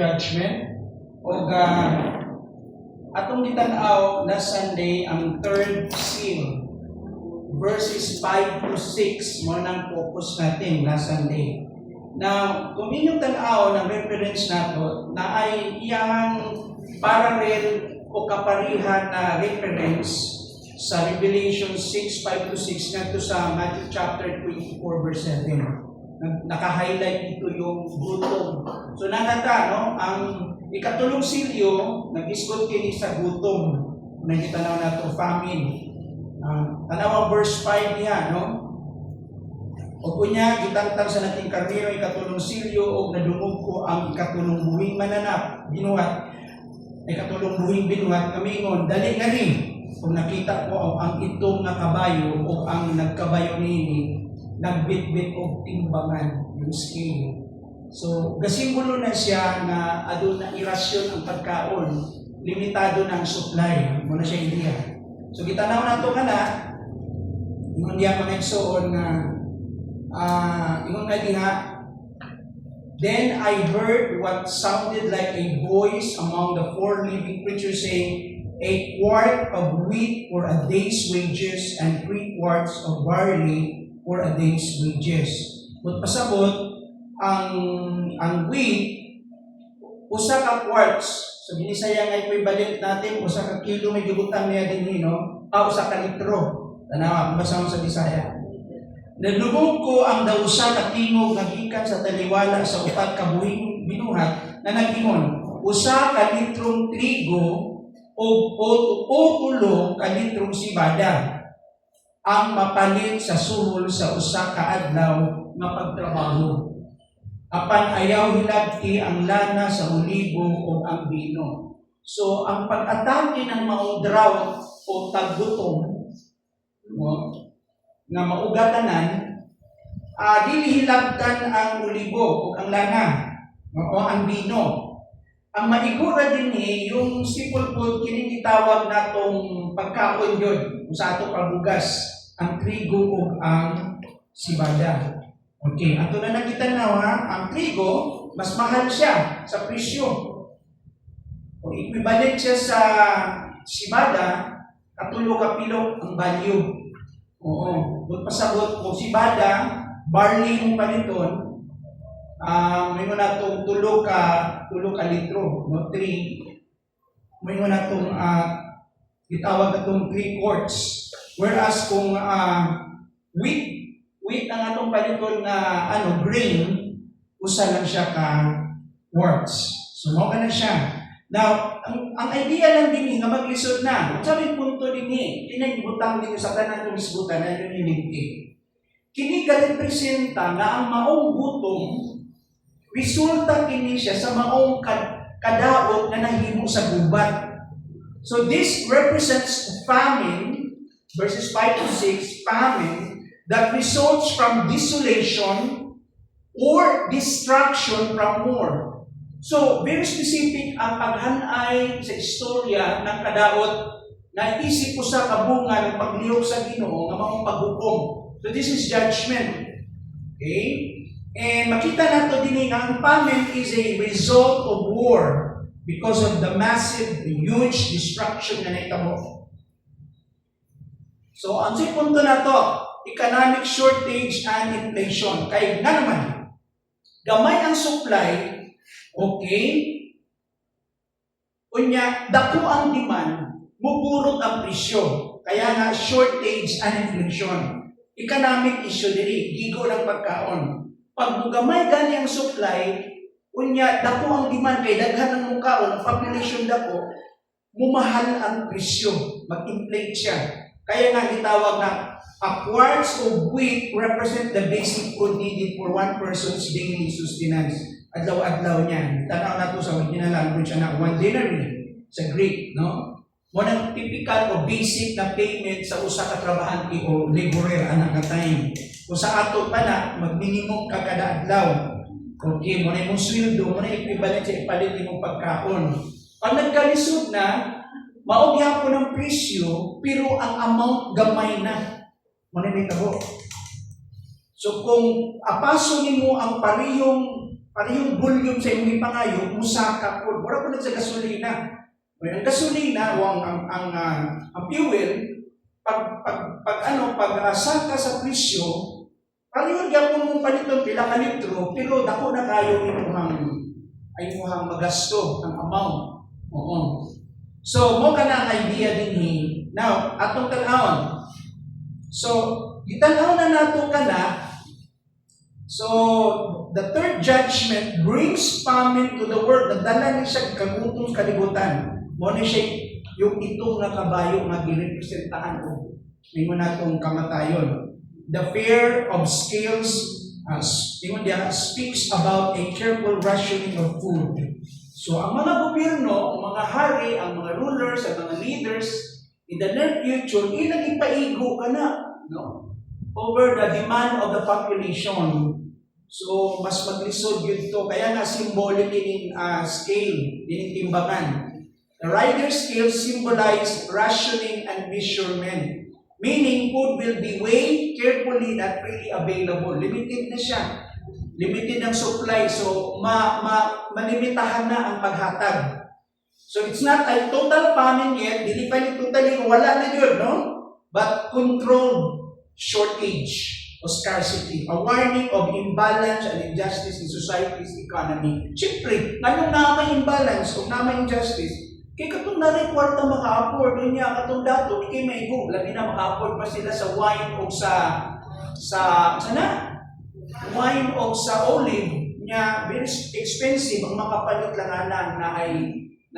judgment. O atong gitan-aw na Sunday ang third seal, verses 5 to 6 mo nang focus natin na Sunday. Now, kung inyong tan-aw ng reference nato na ay iyang parallel o kaparihan na reference sa Revelation 6:5 to 6 ngadto sa Matthew chapter 24 verse 7. Naka-highlight dito yung gutom. So nakita, no, ang ikatulong silyo nag-isgot kini sa gutom. Nakita na nato famine. Tanawa verse 5 niya, no? O kunya gitangtang sa nating karnero ikatulong silyo o nadungog ko ang ikatulong buhing mananap binuhat. Ikatulong buhing binuhat kamingon dali nga ni. Kung nakita ko ang itong nga kabayo o ang nagkabayo nini nagbitbit og timbangan yung scale. So gasimbolo na siya na adun na irasyon ang pagkaon, limitado ng supply mo na siya idea. So gitanaw nato kana ingon diya mga igsoon nga ingon nga diha, then I heard what sounded like a voice among the four living creatures saying, a quart of wheat for a day's wages and 3 quarts of barley for a day's wages. But pasabot, ang wheat, usa ka quarts. So binisaya nga equivalent natin, usa ka kilo may gibutang niya din, no? Usa ka litro. Tanawa, basa mo sa Bisaya. Nadungog ko ang dausa ka tingog nga gikan sa taliwala sa upat ka buhing binuhat na nag-ingon, usa ka litrong trigo o tulo ka litrong sibada ang mapalit sa suhol sa usa ka adlaw nga pagtrabaho. Apan ayaw hilabti ang lana sa olibo o ang bino. So ang pag-atake ng maong drought o taggutom nga maugatanan, dili hilabtan ang olibo o ang lana o ang bino. Ang maigura din yung simple food kini gitawag natong pagkaon yun sa ato pabugas, ang trigo o ang sibada. Okay, ato na nakita na ang trigo mas mahal siya sa presyo. O equivalent siya sa sibada, katulo ka pilo ang value. Oo, kung pasabot kung sibada, barley mong paliton, may mo na itong tulo ka litro, no? 3. May mo na itong itawag na itong 3 quarts. Whereas kung wheat ang atong paliton na grain, usa lang siya ka quarts. So, mo ka na siya. Now, ang idea lang din nga maglisod na. Kung sabi punto din tinagibutang din sa tanan ng isbutan na yun iligtig. Kini ka-representa na ang maong gutom resulta kini siya sa maong kadaot na nahimo sa gubat. So this represents famine, verses 5 to 6, famine that results from desolation or destruction from war. So very specific ang paghanay sa istorya ng kadaot na isip ko sa kabunga ng paglihok sa Ginoo nga maong paghukom. So this is judgment. Okay? And makita nato din nga ang famine is a result of war because of the massive, huge destruction na naitabo. So, ang punto na to, economic shortage and inflation. Kaya nga naman, gamay ang supply, okay, unya, dako ang demand, mupurot ang presyo. Kaya nga, shortage and inflation. Economic issue diri, gigo ng pagkaon. Pag mugamay gani ang supply, unya dako ang demand kay daghan ang mukaon, ang population dako, mumahal ang presyo, mag-inflate siya. Kaya nga gitawag na a quarts of wheat represent the basic food needed for one person's daily sustenance. Adlaw-adlaw niya. Tanaw na to sa original language na 1 denary sa Greek, no? Mo nang typical o basic na payment sa usa ka trabahante o laborer anak ka time. Kung sa ato pa na, mag-minimum ka kada adlaw. Okay, mo na yung sweldo, mo na equivalent sa ipalit mong pagkaon. Pag nagkalisod na, maugyan po ng presyo, pero ang amount gamay na. Mo na may tabo. So kung apaso nimo ang parehong para yung volume sa imong ipangayo musaka pod. Wala po sa gasolina. Ang gasolina o ang fuel pag sangka sa presyo, pareho gyapon mong paliton pila ka litro, pero dako na kayo imuhang magasto ang amount. Oo. So mo kana ang idea dinhi. Now, atong tan-awon. So, gitan-aw na nato kana. So, the third judgment brings famine to the world. Nagdala ni siya kagutong kalibutan. Mo ni siya yung itong nga kabayo nga girepresentahan ko. Mingon natong kamatayon. The fear of scales speaks about a careful rationing of food. So, ang mga gobyerno, ang mga hari, ang mga rulers, ang mga leaders, in the near future, ilang ipaigo ka na, no? Over the demand of the population. So, mas maglisod yun to. Kaya nga, symbolic in scale, in timbangan. The rider scale symbolize rationing and measurement. Meaning, food will be weighed carefully, not freely available. Limited na siya. Limited ang supply. So, malimitahan na ang paghatag. So, it's not a total famine yet. Dili pa ni totally, wala na yun, no? But controlled shortage o scarcity. A warning of imbalance and injustice in society's economy. Siyempre, anong namay imbalance o namay injustice? Kaya katong narin kwarta maka-afford, niya katong dato, di kayo maigong. Labi na maka-afford pa sila sa wine o wine o sa olive niya, very expensive ang makapalit lang na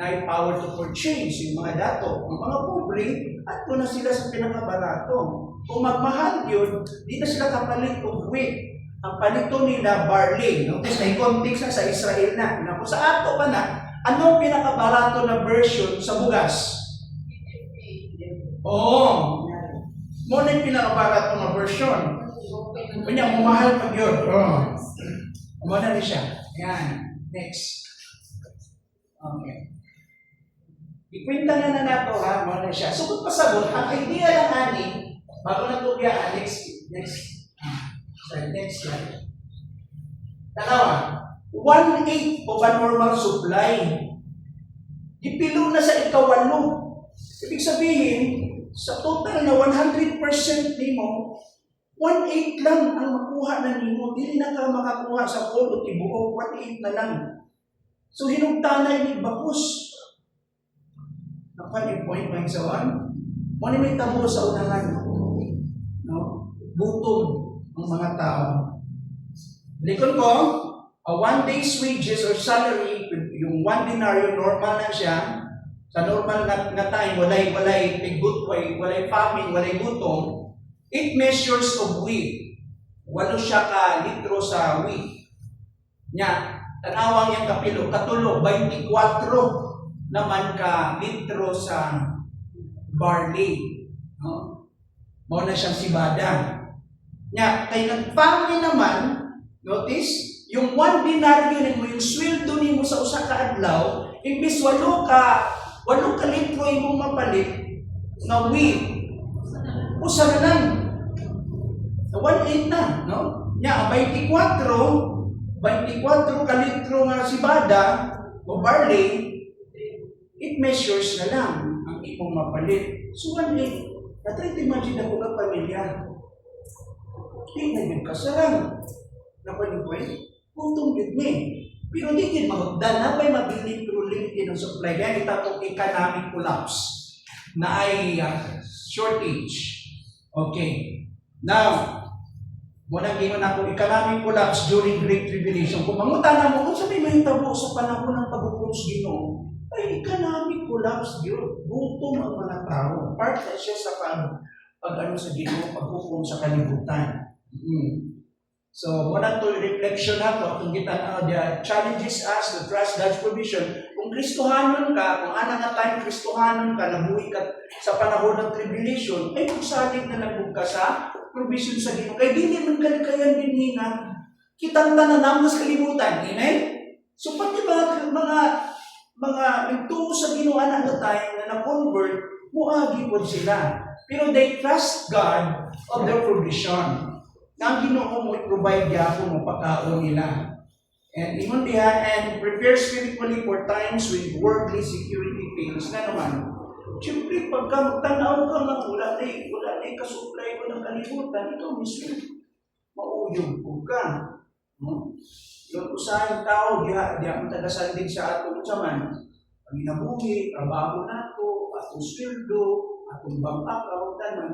ay power to purchase yung mga dato. Ang mga pobre, at na sila sa pinakabarato. Kung magmahal yun, di na sila kapalit o wheat. Ang palito nila, barley. No? Kasi may context na sa Israel na. Kung sa ato pa na, anong pinakabarato na version sa bugas? Oo. Muna yung pinakabarato na version. Kanya, mumahal pag yun. Oo. Muna rin siya. Yan. Next. Okay. Ikwenta na nato ha, muna siya. So kung pasabot, ang idea lang ani, bago na ito biyaan, next slide. Tanawa, 1/8 of a normal supply. Ipilo na sa ikawalo. Ibig sabihin, sa total na 100% nimo, 1/8 lang ang makuha na nimo. Dili na ka makakuha sa polo, tibuok, 1/8 na lang. So hinugtanay ni bakos. Napan yung point ng isawan? Muna may tabo sa unahan. No? Gutom ang mga tao. Likon ko, a 1 day's wages or salary, yung 1 denaryo, normal na siya. Sa normal na time, walay famine, walay gutom. 8 measures of wheat. 8 siya ka litro sa wheat. Nya, tanawang yung kapilo, katulo, 24 naman ka litro sa barley. No? Mao na siyang sibada. Nya, kay nagpamili naman, notice, yung 1 denaryo nimo, yung sweldo nimo sa usa ka adlaw, imbis 8 ka litro imong mapalit na wheat. Usa na lang. 1/8 na, no? Nya, 24 ka litro nga sibada o barley, 8 measures na lang ang imong mapalit. So, 1/8. Na-try to imagine ako ng pamilya. Hindi na yung kasarang. Napanin ko kutong yun niya. Pero hindi din magagdan na may mabili pero limited ang supply. Kaya itatong economic collapse na ay shortage. Okay. Now, muna gingon ako, economic collapse during Great Tribulation. Kung mangutan mo, kung sabi may tabo sa panahon ng paghukom sa Ginoo, ay economic collapse yun. Gutom ang mga tao. Part na siya sa pag-ano sa Ginoo, paghukom sa kalibutan. So, muna to reflection na to, kung kita the challenges us to trust God's provision. Kung Kristohanon ka, kung ana nga time Kristohanon ka, nabuhi ka sa panahon ng tribulation, ay magsalig na nagbug ka sa provision sa Ginoo. Kaya di man kalikayan din nina, kitang tananam sa kalibutan. Amen? So, pati mga nagtuo sa Ginoo anak na tayo na na-convert, muagi po sila. Pero they trust God of their provision. Na ang Ginoo mo i-provide niya kung mapakaon nila. And ingon diha, and prepare spiritually for times when worldly security fails. Na naman, siyempre, pagka magtanaw ka nga, wala na kasupply ko ng kalibutan, ikaw mismo, mauyog ko ka. Yung usahan tao, diha ang tagasandig sa atong saman, ang inabuhi, trabaho nato, atong sweldo, atong bank account, tanan.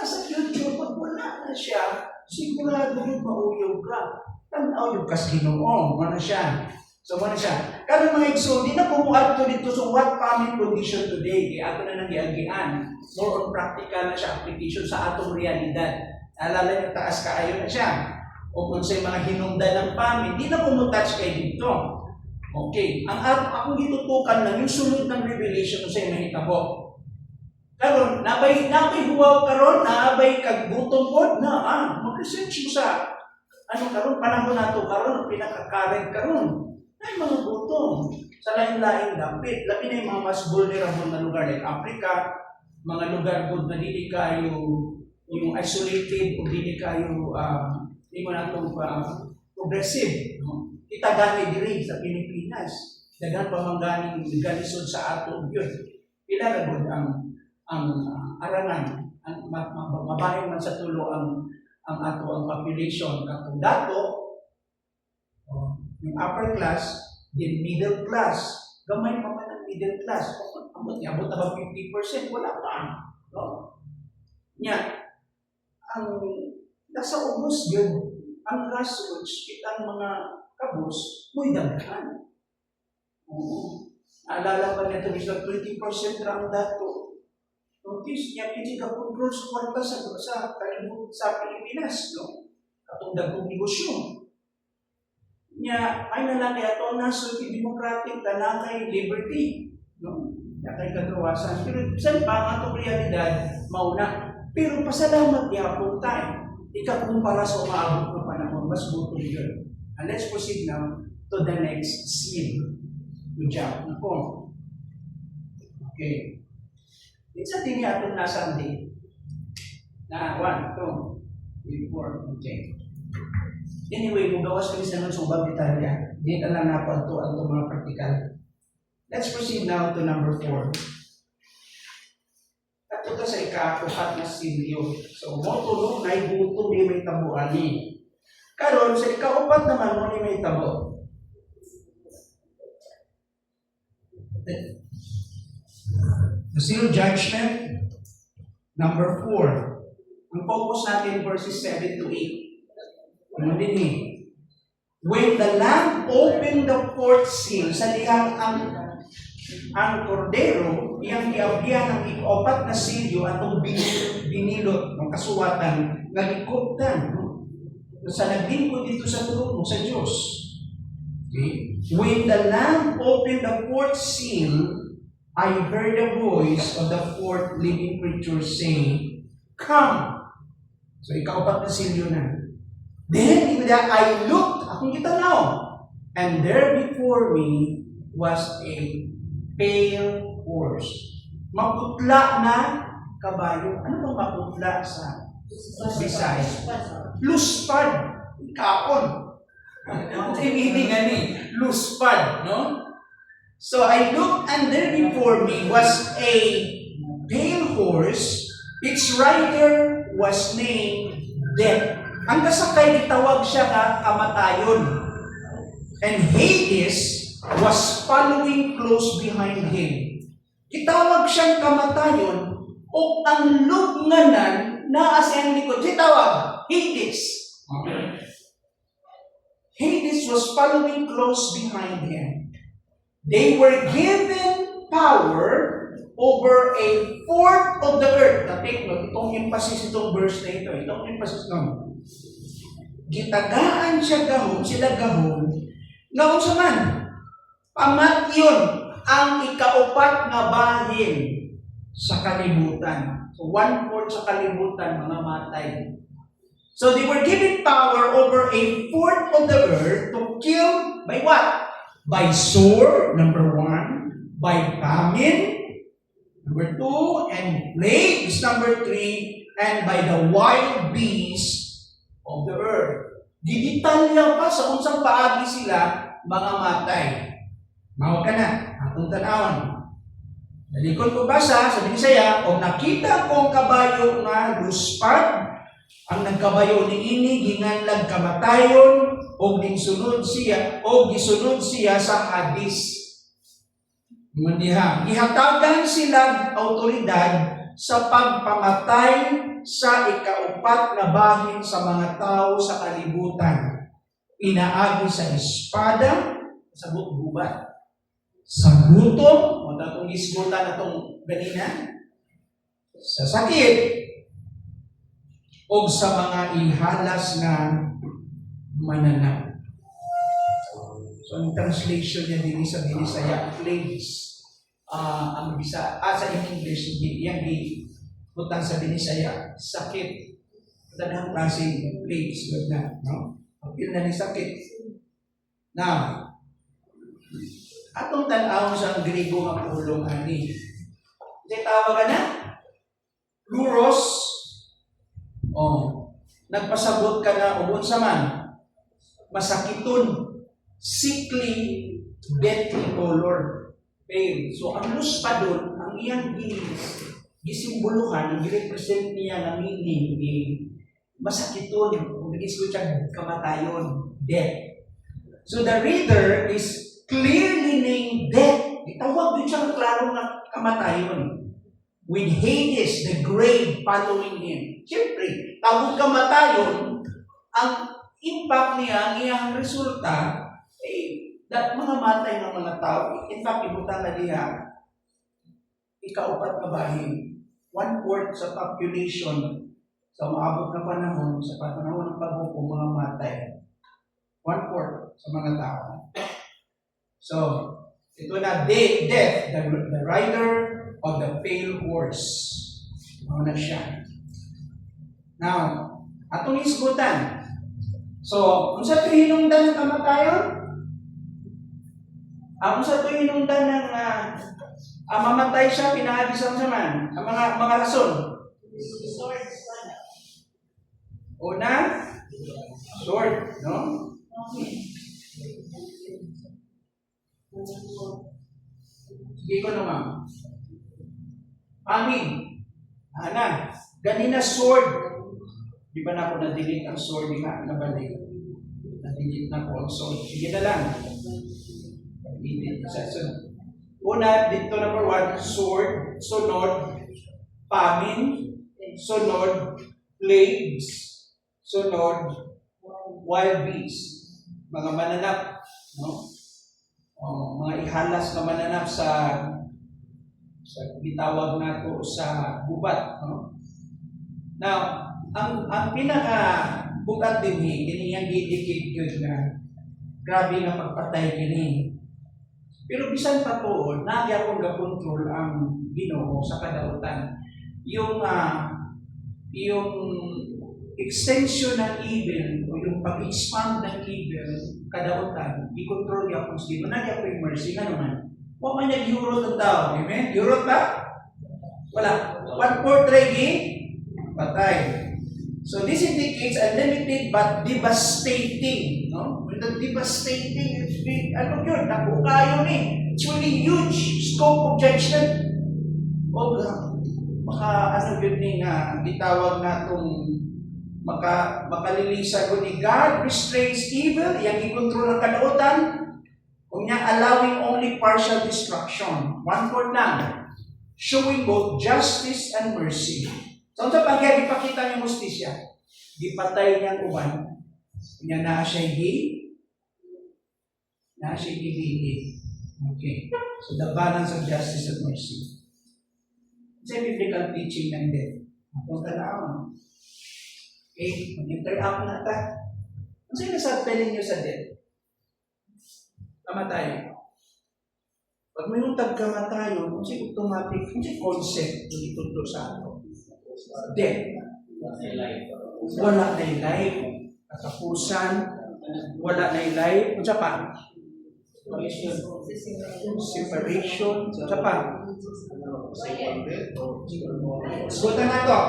Sa future, pag wala na siya, sigurado yung mauyog ka. Tanaw yung kas Ginoo, mana siya. So, mana siya. Kaya mga igsoon, di na pumuat ko dito sa what family condition today. Kaya ato na nang-iagian. More on practical na siya, application sa atong realidad. Alala niyo, taas kaayo na siya. O kung sa mga hinungdan ng family, di na pumutouch kayo dito. Okay. Akong gitutukan lang, yung sunod ng revelation sa mahitabo. Karon, nabay huwaw karon, nabay kagbutom po na, mag-research mo sa karon, panahon nato karon, pinaka-current karon. Ay mga gutom sa lain-lain dapit. Labi na yung mga mas vulnerable na lugar like Africa, mga lugar good na dili kayo yung isolated o dili kayo hindi mo na itong progressive. No? Itagani diri sa Pilipinas. Daghang pamangganing galisod sa ato yun. Pila na good ang arangan, mabahin man sa tulo ang ato ang population katong dato, yung upper class, then middle class, gamay pa man ang middle class. Abot na ba 50%? Wala pa. No? Ang nasa ubos yun, ang grassroots, kitang mga kabos, muy daghan. Naalala pa niya ito, 20% lang dato. Notice niya, hindi ka control sa kwarta sa Pilipinas, no? Katong dagong negosyo. Ay nalaki ato na sulti democratic na kay liberty, no? Na kay kagawasan. Pero saan pa ang atong realidad, mauna. Pero pasalamat niya po tayo. Ikakumpara sa umaabot ng panahon, mas buto yun. And let's proceed now to the next seal. Good job. Ako. Okay. Isa din niya itong nasa day. Na 1, 2, 3, 4. Okay. Anyway, kung gawas kami sa nagsubang detalya, dito lang napanto ang mga practical. Let's proceed now to number 4. At ito sa ika-4 na silyo. So, mo tulong na ibuto ni may tabuan ni. Karon sa ika-4 naman mo ni may tabo. The seal judgment, number 4. Ang focus natin verses 7 to 8. Ano din eh? When the Lamb opened the fourth seal, sa lihang ang kordero, iyang giabdihan ang ika-4 na silyo atong binilot ng kasuwatan nga gikuptan. Sa naglingkod dito sa trono sa Diyos. Okay? When the Lamb opened the fourth seal, I heard the voice of the fourth living creature saying, "Come." So, ika-4 na silyo na. Then, in that I looked, akong kitanaw, and there before me was a pale horse. Maputla na kabayo. Ano bang maputla sa Bisaya? Luspad. Kaon. Ang meaning ani, luspad, no? So I looked, and there before me was a pale horse. Its rider was named Death. Ang kasakay, itawag siya na kamatayon. And Hades was following close behind him. Itawag siyang kamatayon, o ang lugnanan na asang likod. Itawag, Hades. Hades was following close behind him. They were given power over a fourth of the earth. Take note, itong emphasis itong verse na ito. Itong emphasis ng gitagaan siya gahon, sila gahon, nga unsa man, pamatyon ang ika-4 nga bahin sa kalibutan. So 1/4 sa kalibutan, mga matay. So they were given power over a fourth of the earth to kill by what? By sword, number 1, by famine, number 2, and plagues, number 3, and by the wild beasts of the earth. Gidetalya pa sa unsang paagi sila mga matay. Mao ka na, atong tanawon. Nalikod ko basa sa Bisaya, o nakita kong kabayo nga luspad, ang nagkabayo niini ginganlag kamatayon, o gisunod siya sa Hadis. Mandiha, gihatagan sila autoridad sa pagpamatay sa ikaupat na bahin sa mga tao sa kalibutan. Inaagi sa espada, sa gubat, sa gutom, o natong isgutan na itong ganina, sa sakit, o sa mga ihalas na mananap. So, ang translation niya din sa Binisaya, plagues. Ang bisa, sa English, yan butan sa Binisaya, sakit. Tanang klaseng plagues, na, no? Apil na ni sakit. Now, atong tan-awon sa Griego nga pulong ani. Kasi tawag ka na? Luros. Nagpasabot ka na ubon sa man. Masakiton. Sickly, deathly color. Pale. So, ang luspadon, ang iyang gisimboluhan, ang represent niya na meaning ni masakiton. Kung nag-isgo siya, kamatayon, death. So, the reader is clearly named death. Itawag din siyang klaro na kamatayon. With Hades, the grave, following him. Siyempre, tawag kamatayon, ang impact niya, ang iyang resulta, mga matay ng mga tao. In fact, ibutan na diha, ikaupat na bahin, 1/4 sa population sa maabot na panahon, sa panahon ng paghukom, mga matay. 1/4 sa mga tao. So, ito na, death, the rider of the pale horse. Ano na siya. Now, atong isgutan. So, kung sa ito hinungdan ng kamatayon, kung sa ito hinungdan ng mamatay siya, pinahabisan sa man, ang mga rason. Una, sword, no? Sige ko naman. Amin. Ganina sword. Di ba na ako na-delete ang sword? Di nga, nabalik. Na-delete na ko ang sword. Sige na lang. Una, dito number 1, sword, sunod, famine, sunod, plagues, sunod, wild beasts, mga mananap, no? Mga ihalas na mananap sa bitawag nato sa gubat, no? Now, ang pinaka bukat din kini yang gidikit gyud na grabe na pagpatay kini. Pero bisan pa po, nagya akong gakontrol ang Ginoo sa kadautan. Yung extension ng evil o yung pag-expand ng evil kadautan, i-control niya kung sino. Nagya ko yung mercy na naman. Huwag man nag-eurot ang tao. Amen? Eurot ba? Wala. 1/4 regi, patay. So this indicates unlimited but devastating. No? The devastating, it's big, ano yun, naku kayo ni. It's really huge scope of judgment. O maka, yun ni nga, ditawag na itong makalilisa ko ni God restrains evil, yung i-control ng kalautan, kung niya allowing only partial destruction. 1/4 lang. Showing both justice and mercy. So, sa pagkaya, ipakita niya justisya. Gipatay niyang uban. Kanya na siya gibili. Okay. So, the balance of justice and mercy. It's a biblical teaching ng death. Atong tanawon. Okay? Mag-interact na ata. Ano sa'yo nasabihin niyo sa death? Kamatayon. Pag may utag kamatayon, kung siya automatic, kung siya concept, ito sa ato. Death. Wala na yung life. Katapusan. Wala na yung life. Kung siya pa? Separation. Kung siya pa? Sugutan na ito.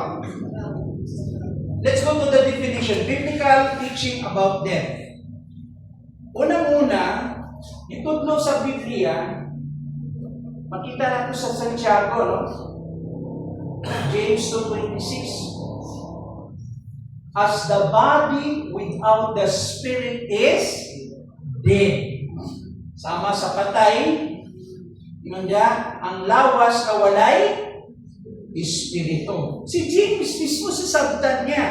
let's go to the definition. Biblical teaching about death. Unang-una, itutlo sa Biblia, makita natin sa Santiago, no? James 2:26. As the body without the spirit is dead. Sama sa patay, yun diya, ang lawas na walay espiritu. Si James mismo sa sabtan niya,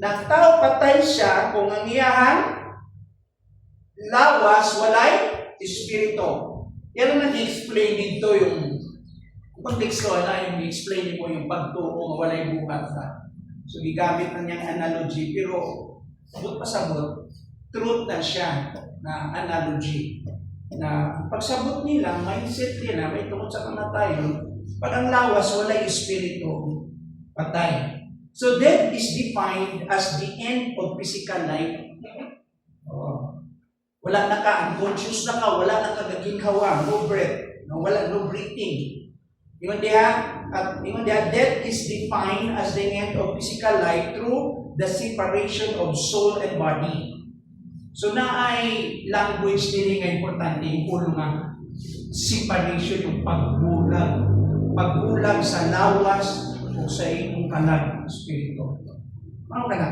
na tao patay siya kung ang iyahang lawas walay espiritu. Yan ang nag-explain dito yung konteksto na yung explain mo yung pagturo ng walay buhat na. So, gigamit na niyang analogy, pero sabot pa sabot, truth na siya na analogy. Na pagsabot nila, mindset nila, may tungkol sa kamatayon, pag ang lawas, walay espiritu, patay. So, death is defined as the end of physical life. Wala na ka, unconscious na ka, wala na ka gaginhawa, no breath, no breathing. Yung diha, death is defined as the end of physical life through the separation of soul and body. So na ay language nila nga importante, yung ulo nga, separation, yung pagbulag sa lawas o sa imong kalag espiritu. Ano ka na?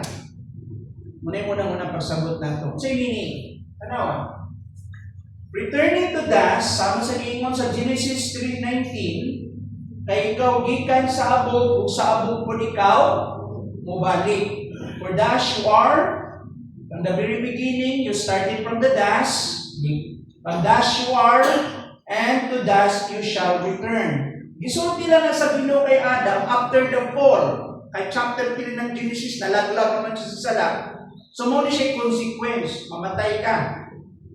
Muna pagsabot na ito. So meaning, returning to dust, sama sa giingon sa Genesis 3:19, kay ikaw gikan sa abog, ug sa abog po ikaw mubalik. For dust you are, from the very beginning, you started from the dust, from dust you are, and to dust you shall return. Gisulti lang na sa Ginoo kay Adam after the fall. Kay chapter 3 ng Genesis, nalaglag naman siya sa sala. So, muna siya consequence, mamatay ka.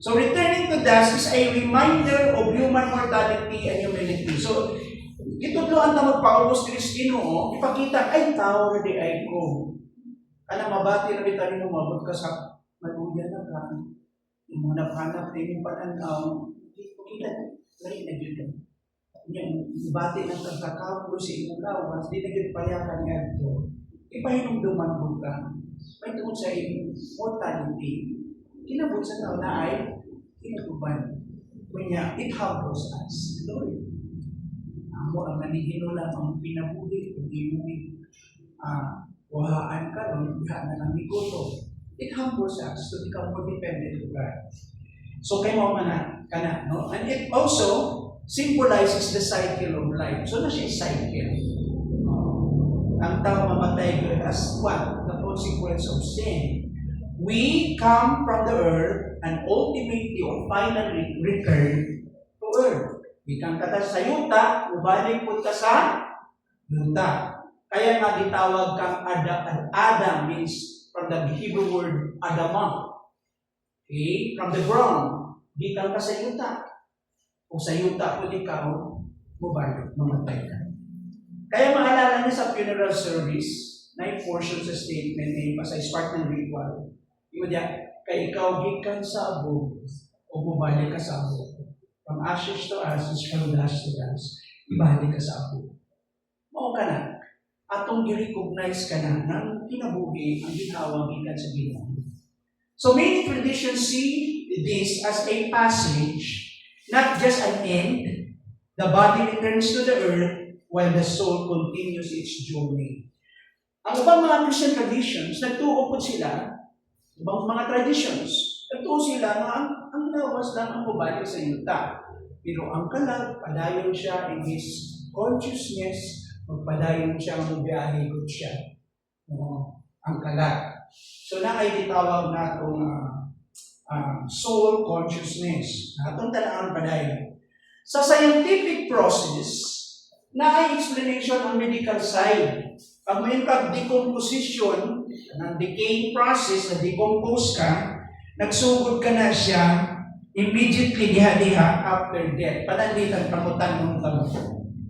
So, returning to dust is a reminder of human mortality and humanity. So, itudloan na magpaubos ni Ginoo, ipakita, ay tao na di ay ko. Kana mabati na kita rin mo, mabot ka sa maluyan na ka. Yung mga hanap na yung pananaw, ipakita, lahi na yun. Yung bati ng kagkakapo sa imong lawas, di na yun payakan nga ito. Ipahinumduman mo ka. May tungkol sa imong mortality. Kinabot sa tao na ay kinatuban. Kanya, it humbles us. Lord, mo ang naniginulang ang pinabuhi kung imong wahaan ka o diha na ng miguto. It humbles us to become more dependent on God. So kay mo man kana, no? And it also symbolizes the cycle of life. So na siya cycle. Ang tao mamatay as what? The consequence of sin. We come from the earth and ultimately or finally return to earth. Ikang kata sa yuta, ubalik po ka sa yuta. Kaya nga ditawag kang Adam means from the Hebrew word Adamah. Okay? From the ground. Ikang ka sa yuta. Kung sa yuta po ikaw, ubalik, mamatay ka. Kaya maalala niyo sa funeral service, na yung portion sa statement na yung pasay part ng ritual. Yung diya, kaya ikaw gikan sa abog, o bubalik ka sa abog. From ashes to ashes, from dust to dust, ibalik ka sa abog. Mao ka na, atong i-recognize ka na ng kinabuhi ang gitawang gikan sa Ginoo. So many traditions see this as a passage, not just an end. The body returns to the earth while the soul continues its journey. Ang ibang mga Christian traditions, nagtuo po sila, ibang mga traditions, nagtuo sila na ang lawas lang ang bubalik sa yuta. Pero ang kalag, padayon siya in his consciousness, magpadayon siya, magbiyahe ko siya. Ang kalag. So na ay ditawag na itong soul consciousness. Itong talaan padayon. Sa scientific process, na ay explanation ang medical side. Pag may decomposition, ng decaying process, na decompose ka, nagsugod ka na siya, immediately diha-diha after death. Pananditan, pamutan ng tamo.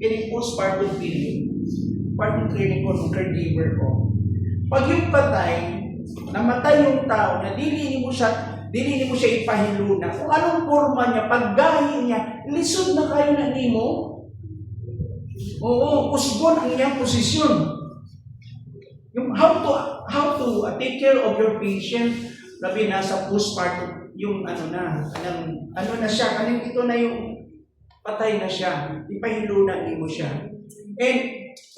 Yan yung postpartum period. Partong training ko ng caregiver ko. Pag yung patay, namatay yung tao, na dili mo siya ipahiluna. Kung anong forma niya, paggahi niya, lisod na kayo na nimo. Oo, usgon ang iyang posisyon. Yung how to take care of your patient. Labi nasa postpartum, yung ano na siya, ito na yung patay na siya, ipahilo na mo siya. And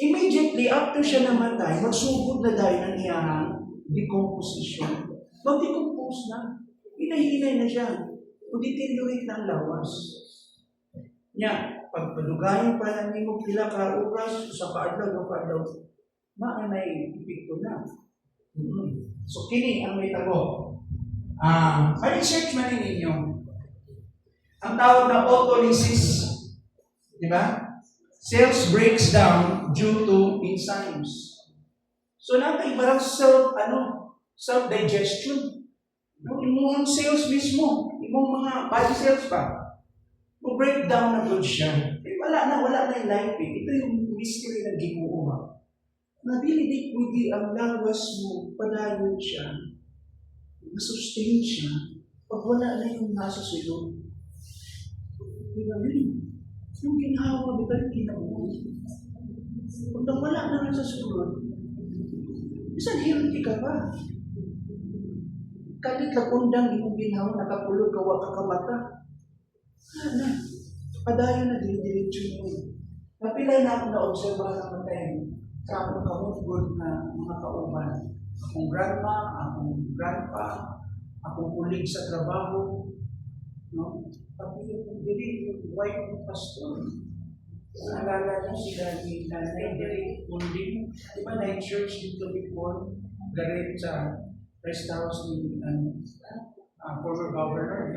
immediately after siya namatay, magsugod na dahil ng iyang decomposition. Mag-decompose na. Hinay-hinay na siya. Deteriorate na ang lawas. Nya, pagpadugayan pa na mo pila ka oras sa kaadlaw, maanay epekto na. So kini ang may tago. Ma-research man ninyo. Ang tawag na autolysis, di ba? Cells breaks down due to enzymes. So natay parang self-digestion. No, imong cells mismo, imong mga body cells pa. Break down na good siya. Wala na yung life eh. Ito yung mystery ng Ginoo ba. Nabilidik mo ang lawas mo, padayon siya, masustain siya, pag wala na yung nasa sulod. Diba yun? Yung ginawa, bitalit ginawa. Pag wala na sa sulod, isang healthy ka pa. Kalit lang undang yung ginawa, nakapulog ka, waka ka mata. Na, padayon na dinidiretso mo. Napilay na ako na-observe ng matay. Kapag kamugod na mga kauman. Akong grandma, akong grandpa, akong kulig sa trabaho. No? Pati yung dili, yung wife ng pastor. Naalala niyo sila ni Nanay Derek Kunding. Di ba na church dito before? Galit sa rest house ni former governor.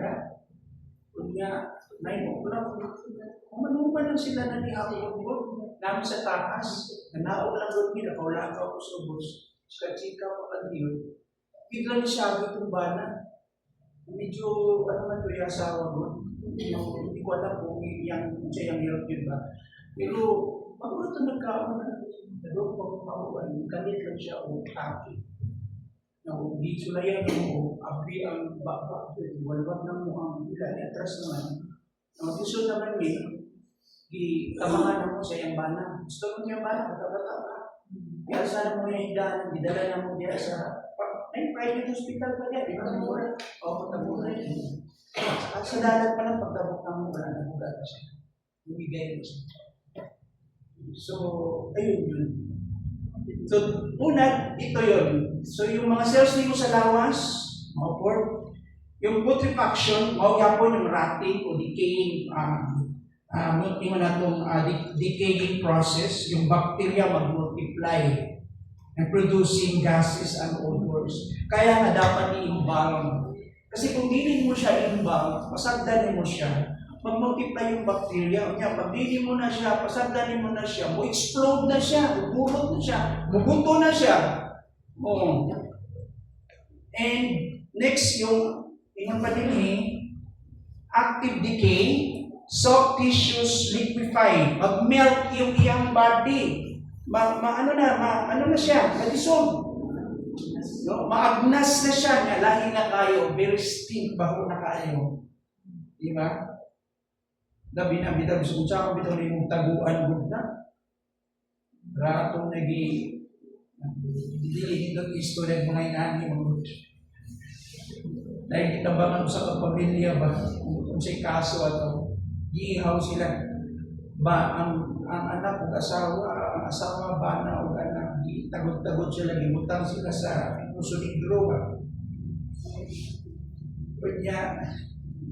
Kunya, 9 o'clock. Kumanuman lang sila na ni Hapon namin sa taas. Nanaog lang doon nila, kaulakaw ko sa bus. Chika-chika pa kandiyo. Biglang siya itong bana. Medyo, man ito yung asawa ko. Hindi ko alam kung yung health yun ba. Pero, bago ito nagkaon na, nalong pagpapauan, kanit lang siya o taki. Di sulayan mo, abri ang baba, walwag na mo ang ilan, atras naman. Gusto naman tamangan mo sa iyang bana. Gusto mo niyang bana, bata-bata ka. Kaya sana mo yung higdanan, didala na mo diya sa private hospital pa diya, di ba mura? O, pagtabura yun. At sa dalat pa lang, pagtabok na mo, wala na bugat siya. Bumigay mo siya. So, ayun yun. So, una, ito yun. So, yung mga cells nimo sa lawas, yung putrefaction, magyapon yung rotting o decaying, decaying process, yung bacteria mag-multiply and producing gases and odors. Kaya nga dapat i-embalm. Kasi kung dinin mo siya i-embalm, pasagdanin mo siya, mag-multiply yung bacteria. Pag dinin mo na siya, pasagdanin mo na siya, mo-explode na siya, bubulot na siya, bubunto na siya. Oo. And next, yung pa din active decay, soft tissues liquefy, mag-melt yung iyang body. Ano na siya, ma-dissolve. No? Maagnas na siya, lahi na kayo, very stink, baho na kayo. Di ba? Gabi na, bitaw, gusto ko bitaw na yung taguan good na. Ratong hindi nag istorya mga inani mo. Dahil kitabangan sa kapamilya ba, kung siya'y kaso ato, iihaw sila. Ba, ang anak o asawa ba na o anak, tagod-tagod sila, gimutang sila sa musuling droga. Kanya,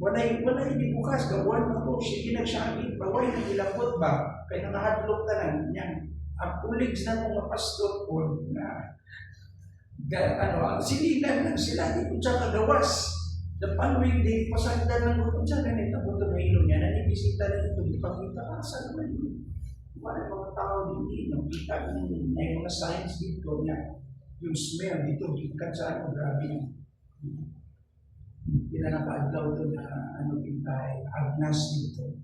wala hindi bukas, gawan mo ito, siya ginagsyangin, baway na ilapot ba, kaya nakahadlok ka lang, yan. Ang uligs na mga pastor po, na siligan lang sila, di ko siya kagawas. The following day, pasagdan lang ko siya, ganito po ito na ilong niya, nanibisita na ito, ipakita ka, saan naman yun? Wala mga tao din, nakita yung mga science dito niya, yung smell dito, gikan sa grabe niya. Pinanakaadlaw ito na agnas dito.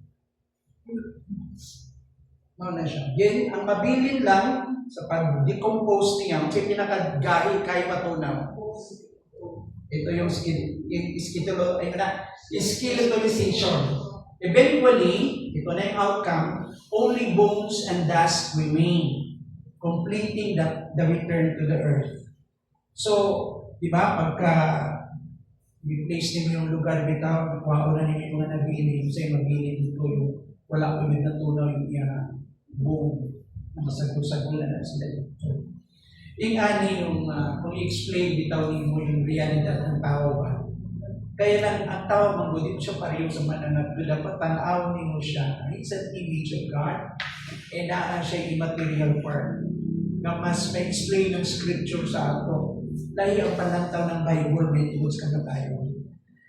Na siya. Yan, ang mabilin lang sa pag-decompose niya, kasi pinakagahi kay matunaw. Ito yung skeletalization. Eventually, ito na yung outcome, only bones and dust remain. completing the return to the earth. So, di ba, pagka i-place ninyo yung lugar bitaw, nakuha na ninyo yung mga nabili, yung sa'yo mabili dito yung wala ko yung natunaw yung buong nakasagol-sagol na sila dito. Ingani yung kung i-explain bitaw mo yung realidad ng tao ba. Kaya lang ang tao mong dito siya pareho sa manangat. Dapat tanaw mo siya. It's an image of God. E naan siya immaterial part. Na mas ma-explain ng scripture sa ato. Dahil ang panantaw ng Bible may tools ka na tayo.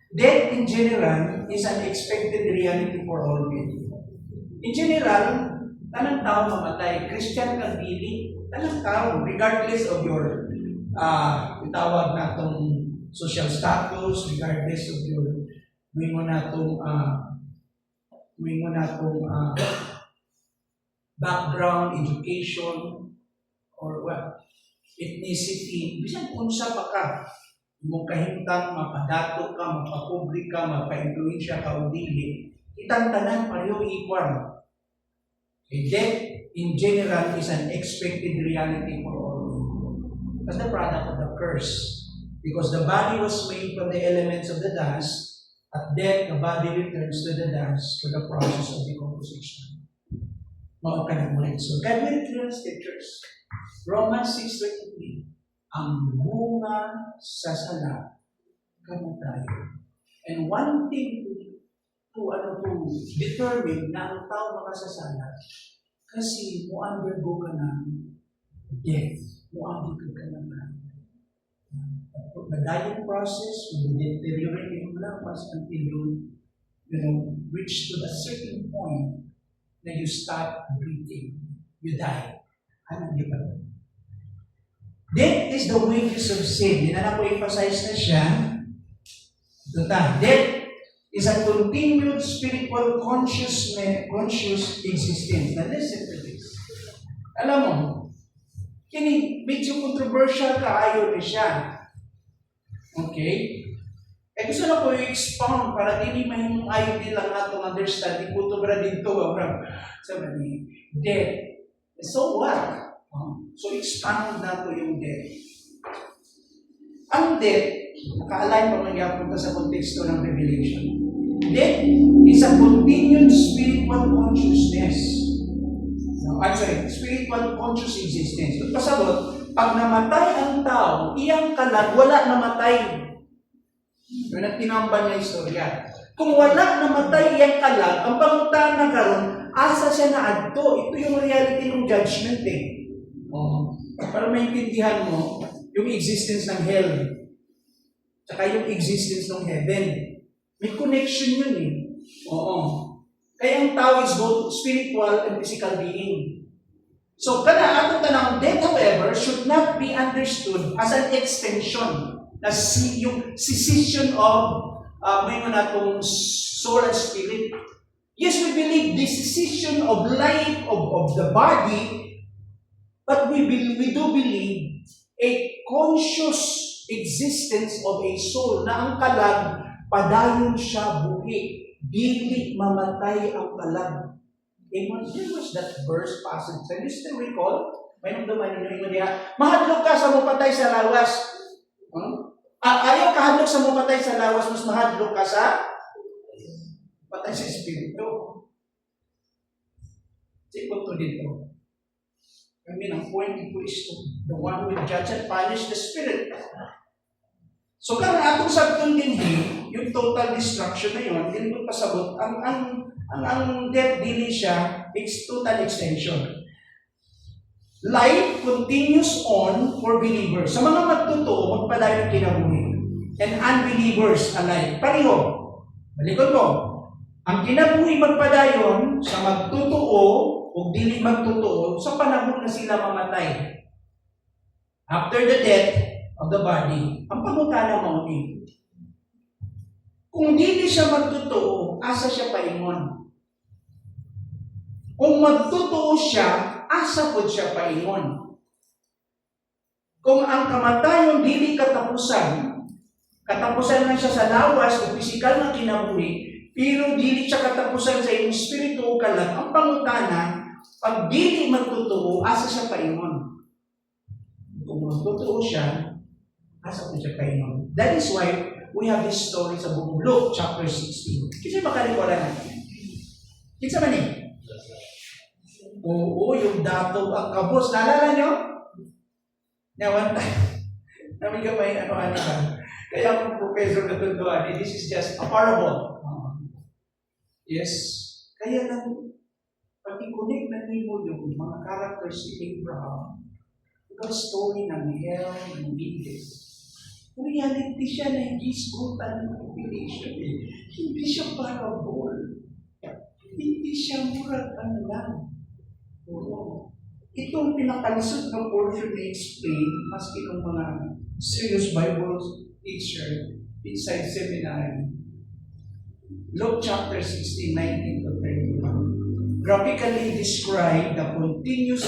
Death in general is an expected reality for all men. In general, tanang tao mamatay. Christian kang dili, tanang tao, regardless of your itawag na itong social status, regardless of your may mo na itong background, education, or what, ethnicity, bisan unsa pa ka, mong kahintang, mapadato ka, mapapobre ka, mapa-influensya ka o dili, itang tanan pareho equal. Death in general is an expected reality for all people. That's the product of the curse. Because the body was made from the elements of the dust, at death the body returns to the dust for the process of decomposition. Mao ka na muli. So, God will clear scriptures. Romans 6:23, ang bunga sa sala, kamatayan. And one thing to determine na ang tao makasasala, kasi mo undergo ka ng death, mo undergo ka ng the dying process will deteriorate yung lapas until you reach to a certain point na you stop breathing, you die. Ano di ba? Death is the wages of sin. Hindi na ako emphasize na siya. Death is a continued spiritual conscious existence. Now listen to this. Alam mo, kini medyo controversial kaayo ni siya. Okay? Gusto na ko i-expound para hindi mahimong ayaw nilang atong understand. Ikuto ba dito, sabi ni, death. So what? So expand na to yung death. Ang death, naka-align pa magyapon sa konteksto ng Revelation. Death is a continued spiritual consciousness. Spiritual conscious existence. Ito pasabot, pag namatay ang tao, iyang kalag, wala namatay. Yun ang tinamban niya istorya. Kung wala namatay iyang kalag, ang pangutan na karon, asa siya na adto. Ito yung reality ng judgment para maintindihan mo yung existence ng hell. Tsaka yung existence ng heaven. May connection yun Kaya ang tao is both spiritual and physical being. So, atong tanang death, however, should not be understood as an extension, yung cessation of soul and spirit. Yes, we believe the cessation of life of the body, but we do believe a conscious existence of a soul na ang kalag, padayon siya buhi. Dili mamatay ang kalag. Amen. There was that verse passage. Can you still recall? May nagduman ninyo yung diha. Mahadlok ka sa mupatay sa lawas. Ayaw kahadlok sa mupatay sa lawas, mas mahadlok ka sa patay sa espiritu. Sikot to dito. I mean, ang point ito is the one who will judge and punish the spirit. So, karang atong sabtong dinhi, yung total destruction na yun, hindi mo pasabot, ang death dili siya, it's total extension. Life continues on for believers. Sa mga magtotoo, magpadayon ng kinabuhi. And unbelievers alike. Pareho. Balikon mo. Ang kinabuhi magpadayon sa magtotoo o dili magtotoo sa panahon na sila mamatay. After the death of the body, ang pangutana mo ni. Kung dili siya magtotoo, asa siya paingon? Kung magtotoo siya, asa po siya paingon? Kung ang kamatayon dili katapusan lang siya sa lawas o pisikal na kinabuhi, pero dili siya katapusan sa iyong spirito o kalag, ang pangutana, Pag dili magtotoo, asa siya paingon. Kung magtotoo siya, asa po siya paingon. That is why we have this story sa buong Luke chapter 16. Kasi makalikulan natin. Kinsa man eh? Oo, yung dato ang kabos. Naalala nyo? Na one time, namin kamay ano ka. Kaya ang professor na tunduan, this is just a parable. Yes. Kaya lang, pag i-connect na mo yung mga characters ni Abraham, yung story ng hell and Hades, reality siya na hindi brutal na revelation. Hindi siya parable. Hindi siya murag ano lang. Oo. Itong pinakalisod na portion na explain, maski ng mga serious Bible teacher inside seminary. Luke chapter 16, 19 to 31. Graphically describe the continued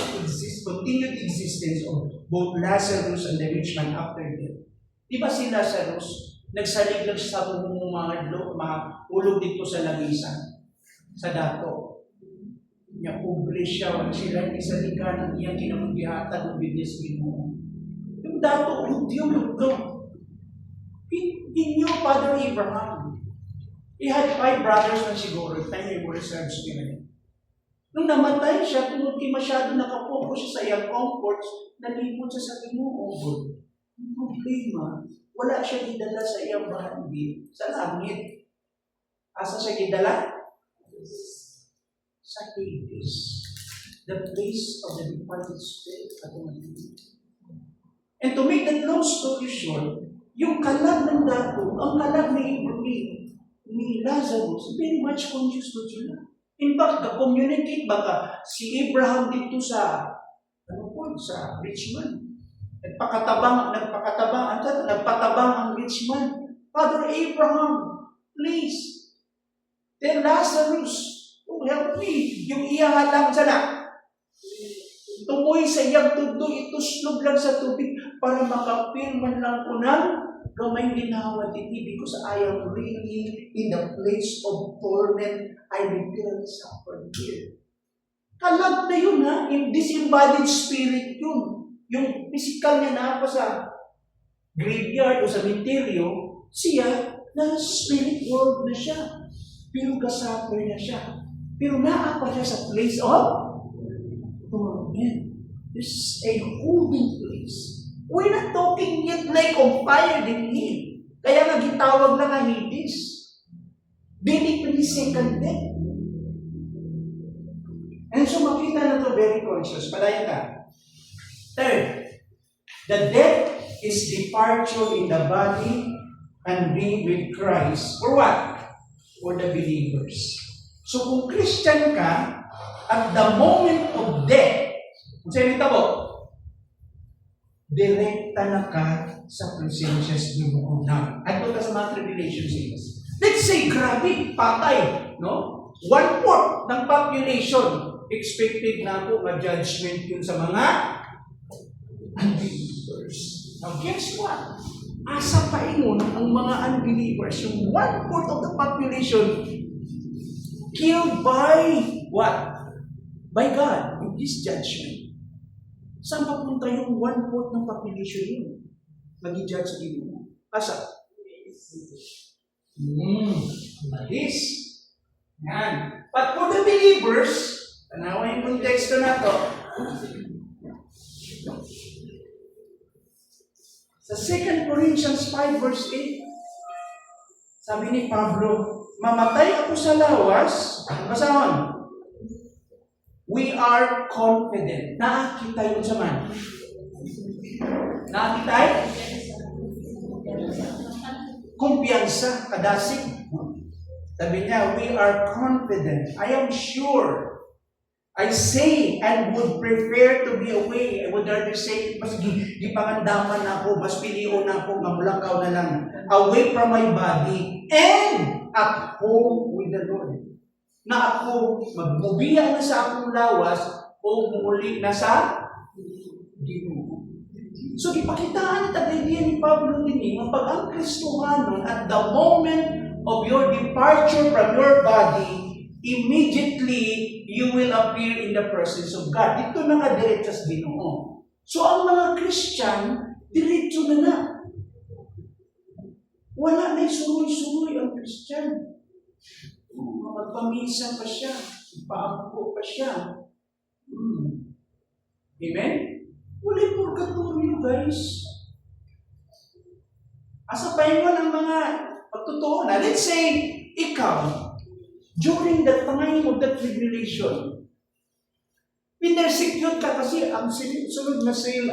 existence of both Lazarus and the rich man after death. Di ba si Lazarus, nagsaliglag sa mga ulog dito sa langisan, sa dato. Niya pobre siya, wala sila isalikan ang iyang kinamagihatan ng bilis mo. Yung dato, yung He knew Father Abraham. He had 5 brothers na siguro, time may research nila. Nung namatay siya, tungkol kay masyado nakapokus siya sa iyang comforts, nalipot siya sa Ginoo. Ang problema, wala siya gidala sa iyang bahagi, sa langit. Asa siya gidala? Sa Hades. The place of the departed spirit. And to make that long story short, yung kalag ng dato, ang kalag ni Lazarus, very much conscious to sila. In fact, the-communicate baka si Abraham dito sa sa rich man. Nagpatabang ang rich man. Father Abraham, please, tell Lazarus, help me. Yung iyahalang sana. Tumoy sa iyang tundo, ituslog lang sa tubig para makapirman lang ko ng gamay ginawa din because I am really in the place of torment. I literally suffer here. Kalag na yun ha, in disembodied spirit yun. Yung physical niya na pa sa graveyard o sa cemetery, siya na spirit world na siya. Pero kasuffer na siya. Pero naapa siya sa place of torment. This is a holding place. We're not talking yet like of fire din here. Kaya nga gitawag na nga Hades. Dili pa ni second death. And so makita na to very conscious. Padayan ka. Third, the death is departure in the body and being with Christ. For what? For the believers. So kung Christian ka, at the moment of death, kung sa'yo mo, direkta na ka sa presensya sa Ginoo na. At ito sa mga tribulation series. Let's say, grabe, patay, no? 1/4 ng population expected na po ma-judgment yun sa mga unbelievers. Now, guess what? Asa pa ingon ang mga unbelievers, yung 1/4 of the population killed by what? By God in His judgment. Saan papunta yung 1/4 ng population yun? Mag-judge sa Ginoo. Asa? This. Yan. But for the believers, tanawa yung konteksto na to. Sa 2 Corinthians 5 verse 8, sabi ni Pablo, mamatay ako sa lawas, ang basahon, we are confident. Nakakita yun sa man. Nakakita yun? Kumpiyansa, kadasig. Sabi niya, we are confident. I am sure. I say and would prefer to be away. I would rather say, mas gipangandaman na ako, mas pilion na ako, mamulakaw na lang. Away from my body and at home with the Lord. Na ako magmubiya na sa akong lawas o muli na sa Ginoo. So, ipakitaan at idea ni Pablo din pag ang Kristohanon at the moment of your departure from your body, immediately you will appear in the presence of God. Dito nakadiretso sa Ginoo. So ang mga Christian, diretso na. Wala na suroy-suroy ang Christian. Magpamisa pa siya. Paabuko pa siya. Amen? Wala purgatorio, guys. Asa pa mo ng mga pagtotoo na. Let's say, ikaw, during the time of the tribulation, pinersecute ka kasi ang sunod na seal,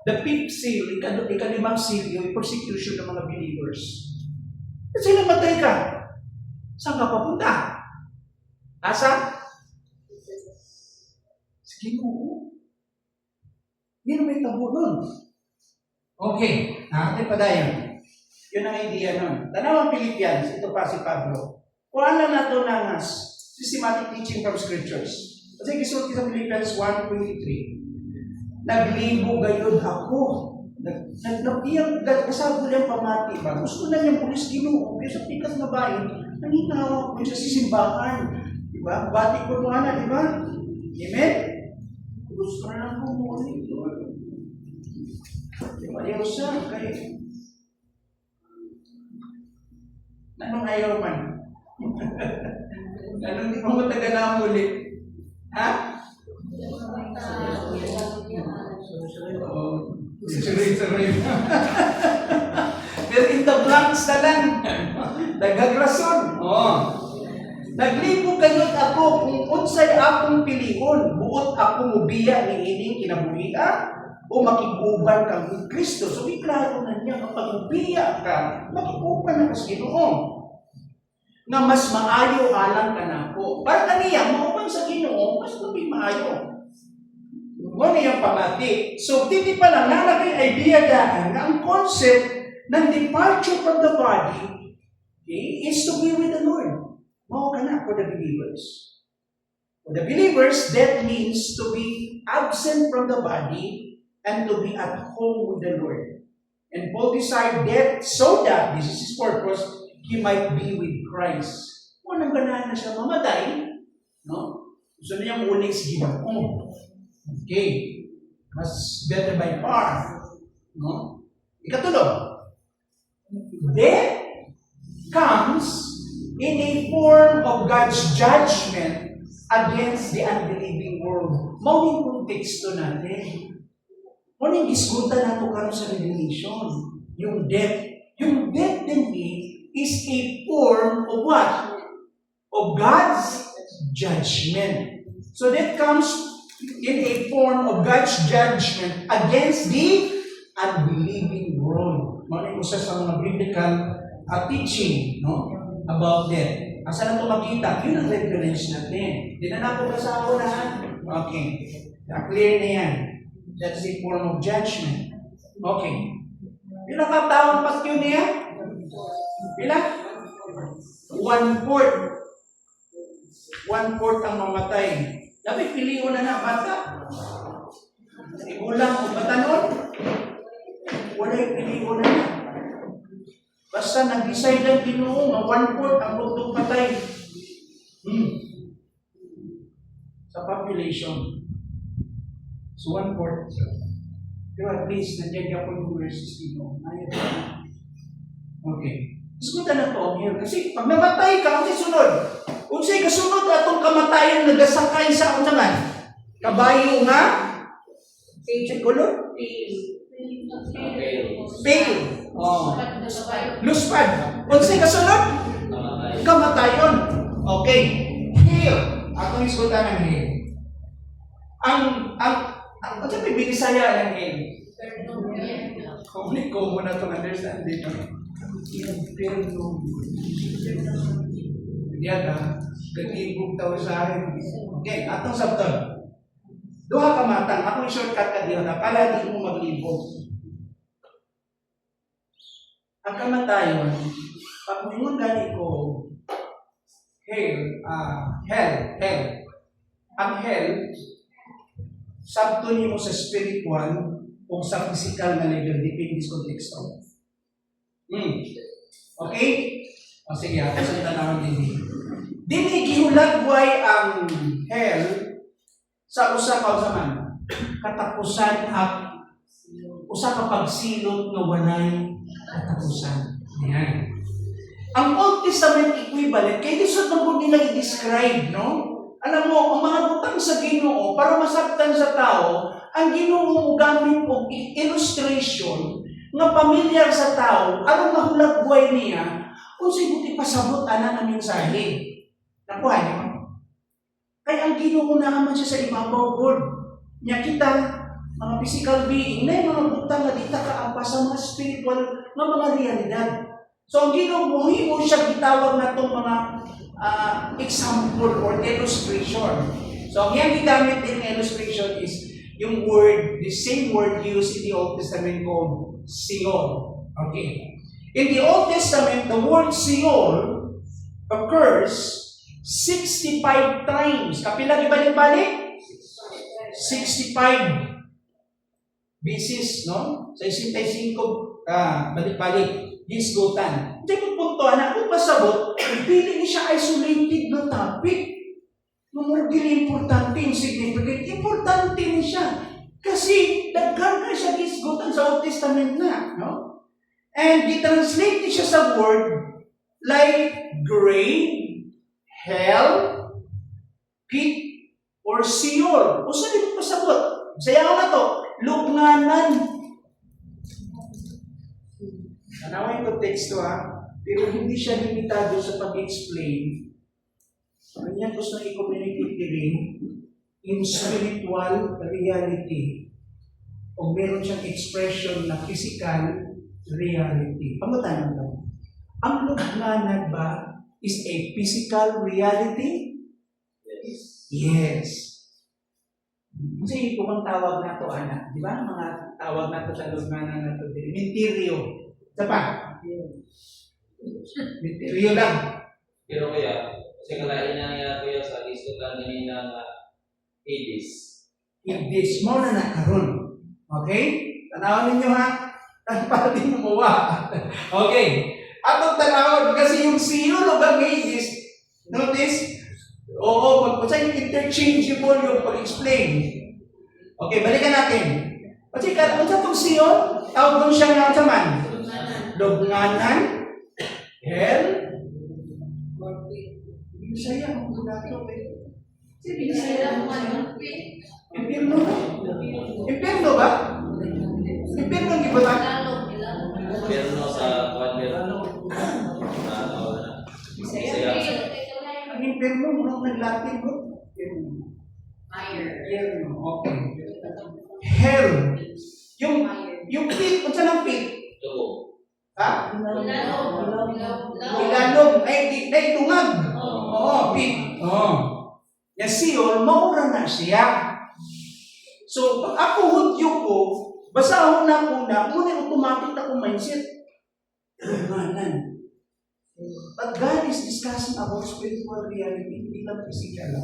the fifth seal, ikalimang seal, yung persecution ng mga believers. Kasi namatay ka. Saan ka papunta? Asa? Sige mo. Yan may tabo nun. Okay. Natin pa dayon. Yun ang idea nun. Tanaw ang Philippians. Ito pa si Pablo. Kuhaan lang nato ng systematic teaching from scriptures. Kasi gisulti sa Philippians 1:23. Naglibo gayod ako. Kasabot niyang pamati ba? Gusto na niyang pulis Ginoo. Kaya sa pikas na bayan, nanginawak ko siya sa simbahan. Diba? Bati ko mo na, diba? Amen? Gusto na lang ko mo ulit. Ayaw siya. Kaya, anong ayaw man? Anong di mo taga na ulit? Ha? Sorry. Pero in the blanks na lang. Nagagrason. Naglibo kayot ako kung unsay akong pilion. Buot ako mubiya ni ining kinabuhian o makiguban kang Kristo. So, iklaro na niya, kapag mubiya ka, makiguban na sa Ginoo. Na mas maayo alang ka na po. Para kaniya, mauban sa Ginoo, mas mabing maayo. Ano yung pamati? So, titi pa lang, nalagay idea daan na ang concept ng departure from the body, okay, is to be with the Lord. Mao ka na for the believers. For the believers, that means to be absent from the body and to be at home with the Lord. And Paul desired that so that, this is his purpose, he might be with Christ. Kung nang ganahan na siya mamatay, no? Gusto niya muli si Ginoo. Okay. Mas better by far. No? Ikatulog. Death comes in a form of God's judgment against the unbelieving world. Mauning konteksto natin. Mauning isgutan nato karon sa Revelation. Yung death. Yung death din is a form of what? Of God's judgment. So that comes in a form of God's judgment against the unbelieving world. Mauning usa sa mga biblical teaching, no, about that. Asa na ito makita? Yun ang reference natin. Di na napo sa ako na. Okay. Clear na yan. That's a form of judgment. Okay. Pila ka taong pastyo niya? Pila? 1/4. 1/4 ang mamatay. Dapat piliin na bata. Igulang o batanon. Wala'y piliin na. Basta nag-decide ang Ginoo nga 1/4 ang bugtong patay. Sa population. So 1/4. Pero at least, nandiyan ka po yung verses Ginoo. Okay. Iskutan na to, here. Kasi pag namatay ka, kasi sunod. Unsay kasunod atong kamatayan nagasakay sa unsaman? Kabayo nga? Color? Pale. Oh. Luspad. Unsay kasunod? Kamatayon. Okay. Here. Atong iskutan ng here. Ang sabi, binisaya ng here. Ko muna itong understanding. Diyan ka, katibog tao sa akin. Okay, atong sabton. Duha ka matang, ako yung shortcut ka diyan na pala di mo maglibog. Ang kamatayon, pag mingon gani ko, hell. Ang hell, sabto niyo sa spiritual o sa physical na level, depende sa konteksto. Okay? O sige, ako sa tanawin din. Dili gihulagway ang hell sa usa ka man katapusan at usa ka pagsilot nga walay katapusan. Ayan. Ang Old Testament equivalent, kay lisod na po nila i-describe, no? Alam mo, ang mga butang sa Ginoo, para masaktan sa tao, ang Ginoo mo gamit og illustration nga pamilyar sa tao, aron mahulagway niya, kung sibuti pasabot ana nga mensahe. Nakuha niyo? Kaya ang Ginoo na naman siya sa ibabaw, God. Niya kita, mga physical being, na yung mga butang na dita kaampas sa mga spiritual na mga realidad. So, ang ginubuhi mo siya gitawag na itong mga example or illustration. So, ang yan gigamit din ng illustration is yung word, the same word used in the Old Testament called Seol. Okay. In the Old Testament, the word Seol occurs 65 times. Kapila gibalik-balik? 65 beses, no? Sa 65 balik-balik. Gisgutan. Hindi ko punto, anak ko pasabot, pili ni siya isolated na topic. Mga dili importante, insignificant, importante ni siya. Kasi daghan na siya gisgutan sa Old Testament na. No? And di-translate niya siya sa word like grave, hell, pit, or Seol. O saan ito pasabot? Sayaw na to, lugnanan. Nanawin ito teksto pero hindi siya limitado sa pag-explain. Kanya gusto na i-communicate din in spiritual reality. O meron siyang expression na physical reality. Pagmatanan daw. Ang lugnanan ba is a physical reality? Yes. Kasi kung ang tawag na ito, anak, di ba? Mga tawag na ito sa lugnanan na ito. Menterio. Isa pa? Menterio lang. Pero kaya, kasi kalahin na niya kuya sa isutan ganina nga Hades. Hades mo na nakaroon. Okay? Tanawan ninyo para di mamuwa. Okay. Atong tanawon, kasi yung Seol o ang Hades, notice, sa yung interchangeable yung pag-explain. Okay, balikan natin. Kasi kung sa itong Seol, tawag doon siya nga sa man. Lugnanan, hell, Bisaya, ang budato. Bisaya, impirno ba? Impirno ba? Impirno ang iba. Impirno sa Kwan Bisaya. Ang impirno, muna nag-Latin ko. Fire. Okay. Hell. Yung pit, kung saan ang pit? Tubo. Ha? Ilalog. Ay tungag. Oo, pit. Yung Seol, maura na siya. So, pag ako hudyo ko, basahon na muna automatic akong mindset. Lugnanan. But God is discussing about spiritual reality, hindi lang physical.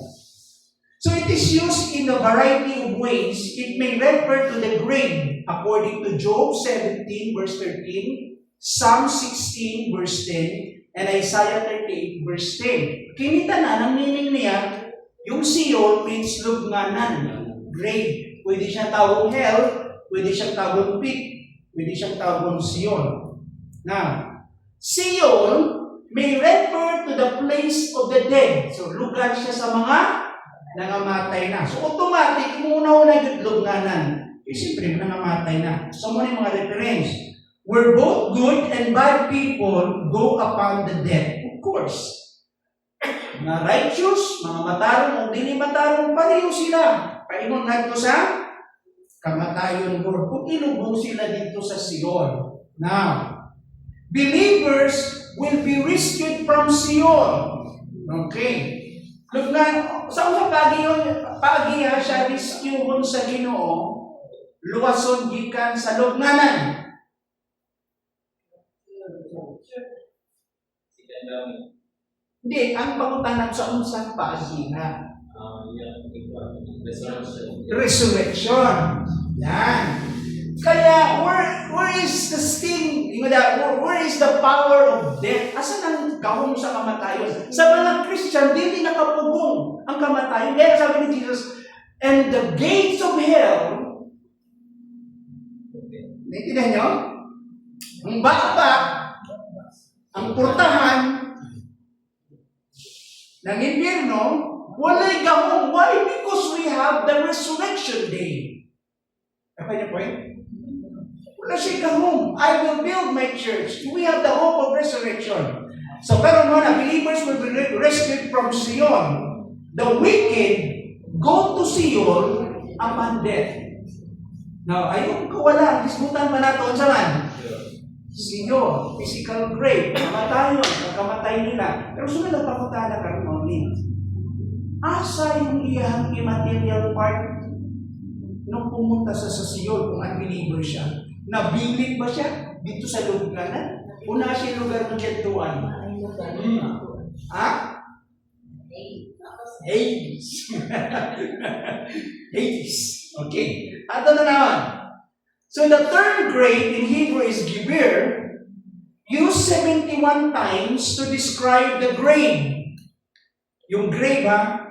So it is used in a variety of ways. It may refer to the grave, according to Job 17, verse 13, Psalm 16, verse 10, and Isaiah 38, verse 10. Kinita na, ang meaning niya, yung Seol means lugnanan, grave. Pwede siyang tawag hell, pwede siyang tawag pit, pwede siyang tawag Seol. Now, Seol may refer to the place of the dead. So, lugar siya sa mga nangamatay na. So, automatic, kung una-una yung lugnanan, siyempre, nangamatay na. So, muna yung mga reference. Where both good and bad people go upon the dead. Of course. Mga righteous, mga matarong o dili matarong, pareho sila. Paingon nato sa kamatayon ko. Kung ilubong sila dito sa Seol. Now, believers will be rescued from Seol. Okay. Lugnan, sa unang pagiya siya rescuehon sa Ginoo, luwason gikan sa lugnanan. Hindi, ang pangutanan sa unsang pagiya. Resurrection. Yan. Kaya, where is the sting? Where is the power of death? Asan ang gahong sa kamatayon? Sa mga Christian, hindi nakapugong ang kamatayon. Kaya sabi ni Jesus, and the gates of hell, naintindihan nyo? Ang baba, ang portahan ng impyerno, wala'y gahong. Why? Because we have the resurrection day. Apa niyo point? Wala siya gahong. I will build my church. We have the hope of resurrection. So, pero muna, believers will be rescued from Sion. The wicked go to Sion upon death. Now, ayun ko wala. Disbutan pa natin sa man. Sion, physical grave. Kamatayon, magkamatay nila. Pero sila nagpaputala ka rin only. Asa yung iyang immaterial part nung pumunta sa Sion kung unbeliever siya? Nabilib ba siya dito sa lugaran? Una siya lugar ng Jetuan. Ha? Hades. Hades. Okay. Ato na naman. So the third grade in Hebrew is Gibir, used 71 times to describe the grave. Yung grave, ha?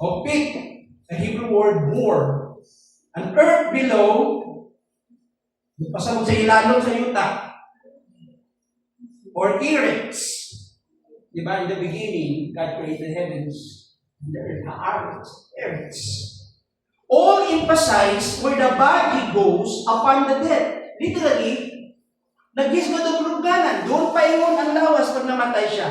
O pit, the Hebrew word bore. An earth below, pasabog sa ilalong sa yuta. Or erex. Diba? In the beginning, God created the heavens and the earth. Erex. All emphasize where the body goes upon the death. Literally, nag-gisgo ng lungganan. Doon pa ingon ang lawas pag namatay siya.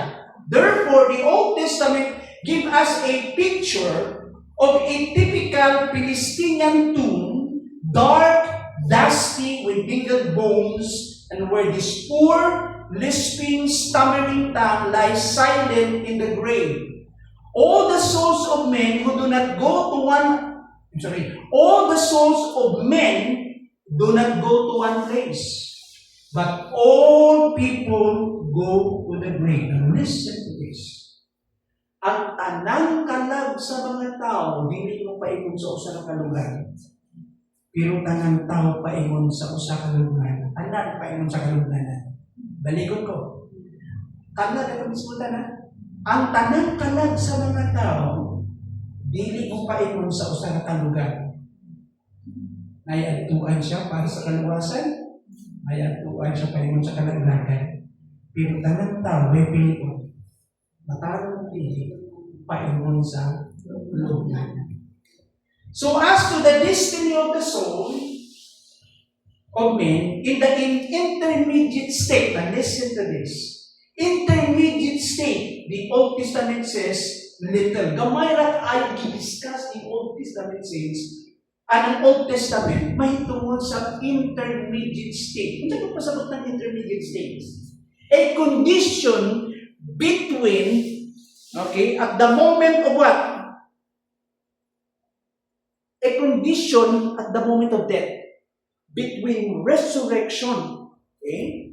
Therefore, the Old Testament give us a picture of a typical Palestinian tomb, dark, dusty, with mingled bones, and where this poor, lisping, stammering tongue lies silent in the grave. All the souls of men who do not go to all the souls of men do not go to one place, but all people go to the grave. And listen to this. Ang tanang kalag sa mga tao, dili mo paingon sa usa ka lugar. Pero tanang tao paingon sa usa ka lugar. Tanan paingon sa kalugnanan. Baligon ko. Kalag ang bismutan na. Ang tanang kalag sa mga tao, dili mo paingon sa usa ka lugar. May adtuan siya para sa kaluwasan, may adtuan siya paingon sa kalagnagan. Pero tanang tao may pilion. Matarong pili, paingon sa lugnanan. So as to the destiny of the soul of men, in the intermediate state, and listen to this, intermediate state, the Old Testament says, little. Gamay rat ay i-discuss the Old Testament says, ang Old Testament, may tungkol sa intermediate state. Ano ba pasabot ng intermediate state? A condition between, okay, at the moment of what? A condition at the moment of death. Between resurrection, okay,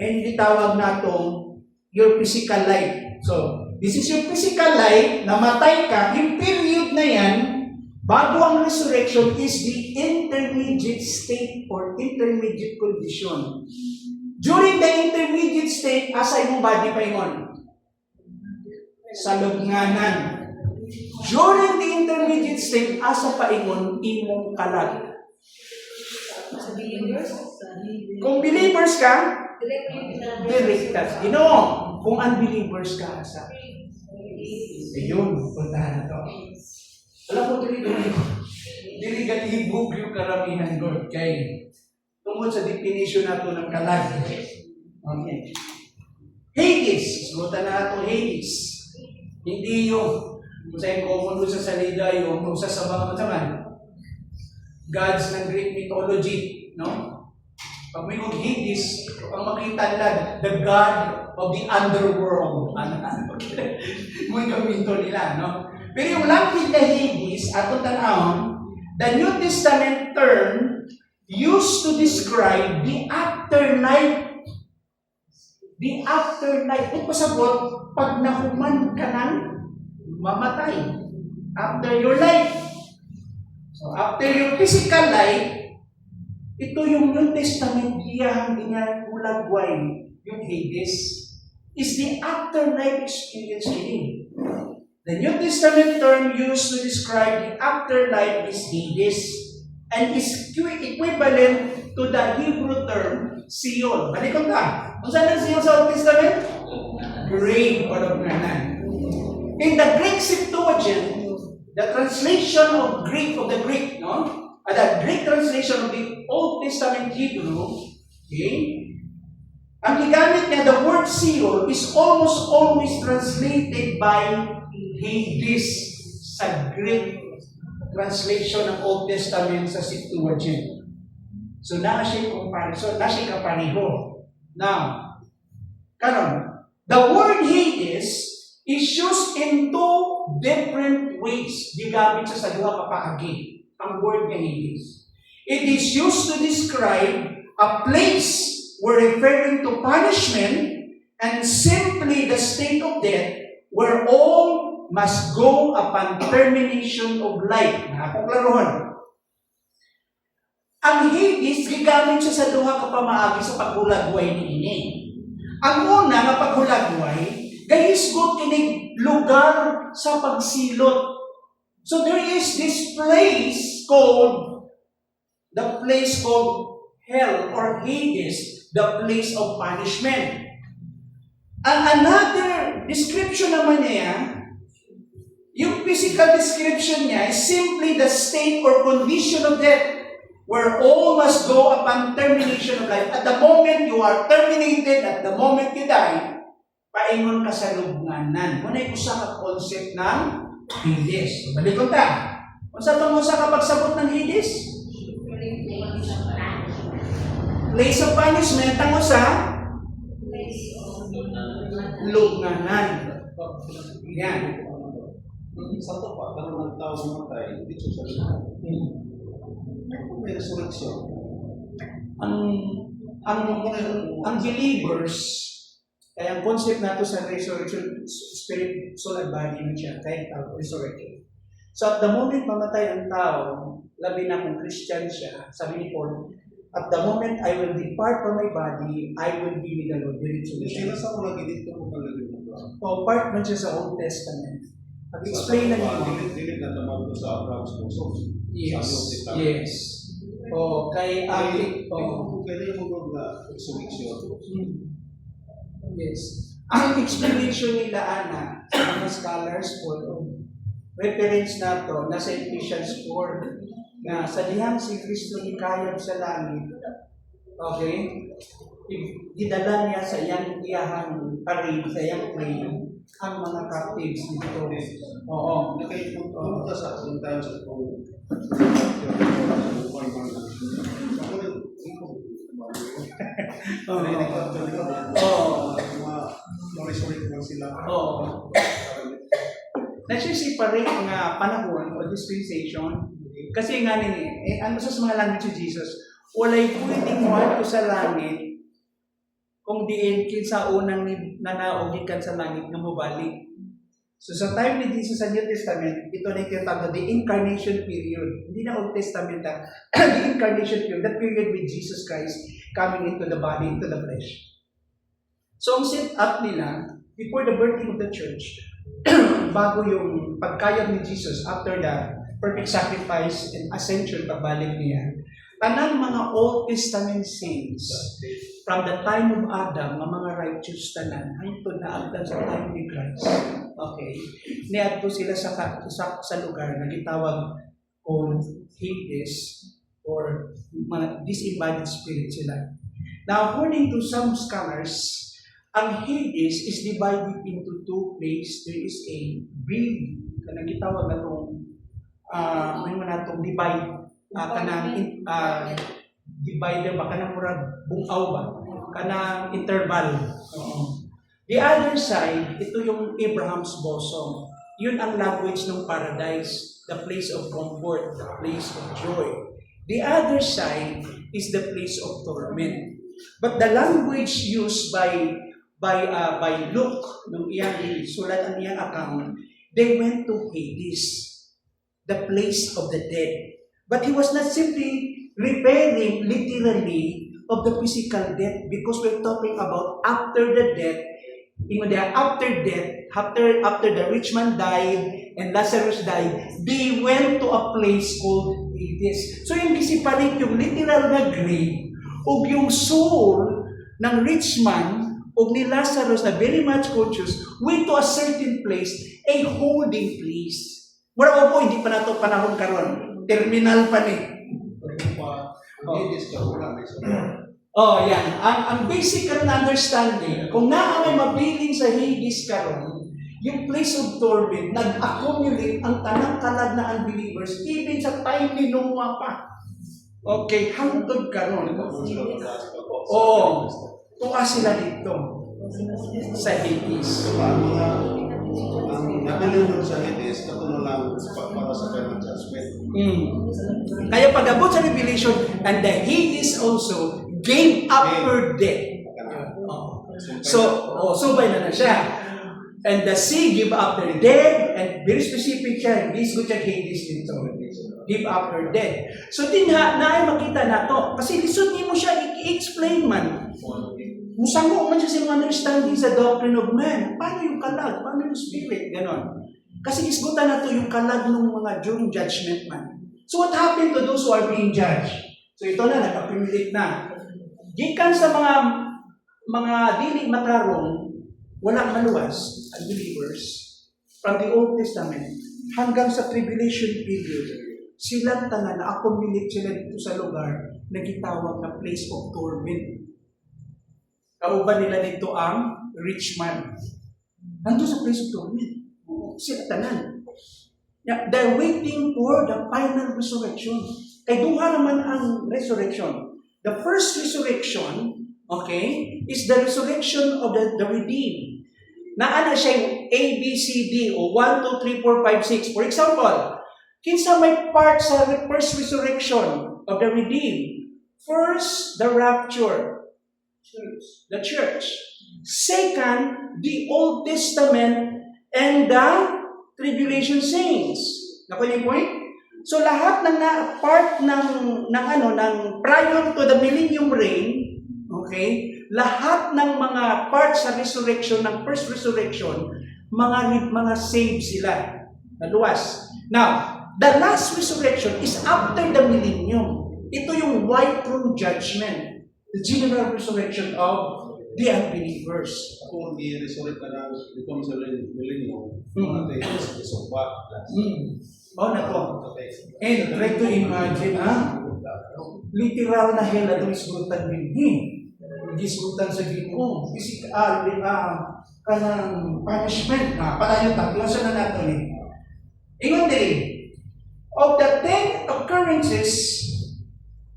and itawag natong your physical life. So, this is your physical life, namatay ka, yung period na yan, bago ang resurrection is the intermediate state or intermediate condition. During the intermediate state, asa imong body paingon? Sa lugnanan. During the intermediate state, asa paingon imong kalag? Kung believers ka, direktas. Kung unbelievers ka, asa? Ayun, puntahan na to. Alam mo, dili gatibog yung karamihan God kay tungkol sa definition nato ng kalag. Okay. Hades. Sugutan na nato Hades. Hindi yung sa common sa salida yung sa sabang naman. Gods ng Greek mythology, no? Pag may Hades, ang makita nila, the god of the underworld. May gamito nila, no? Pero yung langit na Hades, atong tanawon, the New Testament term used to describe the afterlife. The afterlife. Kung pasabot, pag nahuman ka ng mamatay. After your life. So, after yung physical life, ito yung New Testament iyang ginagulagway, yung Hades, is the afterlife experience ini. The New Testament term used to describe the afterlife is Hades and is equivalent to the Hebrew term Sheol. Balikon ka. Kung saan ang Sheol sa Old Testament? Grave or lugnanan. In the Greek Septuagint, the translation of the Greek, the Greek translation of the Old Testament Hebrew, okay, ang gigamit niya, the word Sheol, is almost always translated by Hades sa Greek translation ng Old Testament sa Septuagint. So, na siya comparison, na siya kapareho. Now, karon, the word Hades is used in two different ways. Gigamit sa duha ka paagi ang word nga Hades. It is used to describe a place where referring to punishment and simply the state of death where all must go upon termination of life. Nakuklarohan. Ang Hades, gigamit siya sa duha ka pamaagi sa paghulagway niini. Ang una nga paghulagway, gahisgot kining lugar sa pagsilot. So there is this place called hell or Hades, the place of punishment. Ang another description naman niya, yung physical description niya is simply the state or condition of death where all must go upon termination of life. At the moment you are terminated, at the moment you die, paingon ka sa lugnanan. Muna yung usa ka concept ng Hades. Balikon ta. Kung sa itong usa ka pagsabot ng Hades? Place of punishment. Ang usa? Lugnanan. Yan. Sa to pa, karoon ng tao mamatay, dito sa lugar. May resurrection. Ang believers, kaya ang concept nato sa resurrection, spirit, soul, and body na siya, kaya tao, resurrection. So at the moment mamatay ang tao, labi na kung Christian siya, sabi ni Paul, at the moment I will depart from my body, I will be with the Lord. Sila sa mga dito mo palagay mo. O part man siya sa Old Testament. Pag-explain na niyo. Dilit na naman ito sa Abraham's bosom. Yes. Yes. O, kay Ari. O. Kaya mo na resurrection. Yes. Ang explanation nila, Ana, sa mga scholars po, reference na to, nasa Ephesians 4, na sa dihang si Kristo ikayab sa langit, okay, gidala niya sa iyang parade, sa iyang plane, ang mga captives dito. Oo. Pumunta sa ating tayo sa kong resurrect lang sila. Oo. Nasi-separate nga panahon o dispensation kasi nga nini, ano sa mga language ni Jesus, walay pwedeng mo sa langit kung diin kinsa unang nanaogikan sa langit nga mobalik. So sa time ni Jesus sa New Testament, ito na yung tinatawag na the incarnation period. Hindi na Old Testament na the incarnation period, that period with Jesus Christ coming into the body, into the flesh. So ang set up nila, before the birthing of the church, bago yung pagkayag ni Jesus after the perfect sacrifice and ascension, pagbalik niya, tanang mga Old Testament saints from the time of Adam, mga righteous tanan, hangtod na agdan sa time ni Christ. Okay. Niadto sila sa lugar na gitawag called Hades or mga disembodied spirit sila. Now, according to some scholars, ang Hades is divided into two places. There is a big, kanang gitawag na itong, may mo na itong divide, divider ba, kanang murag bungaw ba, kanang interval. The other side, ito yung Abraham's bosom. Yun ang language ng paradise, the place of comfort, the place of joy. The other side is the place of torment. But the language used by Luke, nung iyang sulat ang iyang account, they went to Hades, the place of the dead. But he was not simply repairing literally of the physical death, because we're talking about after the death. After the rich man died and Lazarus died, they went to a place called Hades. So hindi separate yung literal na grave o yung soul ng rich man o ni Lazarus na very much conscious went to a certain place, a holding place. Mura po, hindi pa na ito panahon karon. Terminal pa ni. Oh, yan. Ang basic na understanding, kung naamay mabiling sa Hades karon, yung place of torment, nag-accumulate ang tanang kalag na unbelievers, even sa time ni Noah pa. Okay, hangtod karon. Oo. Tuwa sila dito sa Hades. Ang nabili sa Hades, katulad lang para sa final judgment. Kaya pag-abot sa Revelation, and the Hades also gave up her death. Subay na siya. And the sea gave up their dead, and very specific siya, this good siya Hades dito. Give up her dead. So din na ay makita na to. Kasi lisod niyo mo siya i-explain man. Musango man siya sa understanding sa doctrine of man. Paano yung kalag? Paano yung spirit? Ganon. Kasi isgutan na to yung kalag ng mga during judgment man. So what happened to those who are being judged? So ito na, nag-accumulate na. Gikan sa mga dili matarong, walang maluwas, unbelievers, from the Old Testament, hanggang sa tribulation period, silang tanan na-accumulate sila dito sa lugar na gitawag na place of torment. Kauban nila dito ang rich man. Nandun sa place of torment. Sila tanan. They're waiting for the final resurrection. Kay duha naman ang resurrection. The first resurrection, okay, is the resurrection of the redeemed. Naana siya yung A, B, C, D, o 1, 2, 3, 4, 5, 6. For example, kinsa may part sa first resurrection of the redeemed? First, the rapture. The church. Second, the Old Testament and the tribulation saints. Nakuha yung point? So lahat ng part ng prior to the millennium reign, okay? Lahat ng mga part sa resurrection ng first resurrection, mga saved sila. Naluwas. Now, the last resurrection is after the millennium. Ito yung white throne judgment, the general resurrection of the unbelievers. Kung i-resurrect na lang, ito sa millennium, mga tayo sa back. Oh, nako. And try to imagine, literal na hell na isgutan din. Isgutan sa Ginoo. Kanang punishment. Palayo tatlo sa na nato ni. Ingon din. Of the 10 occurrences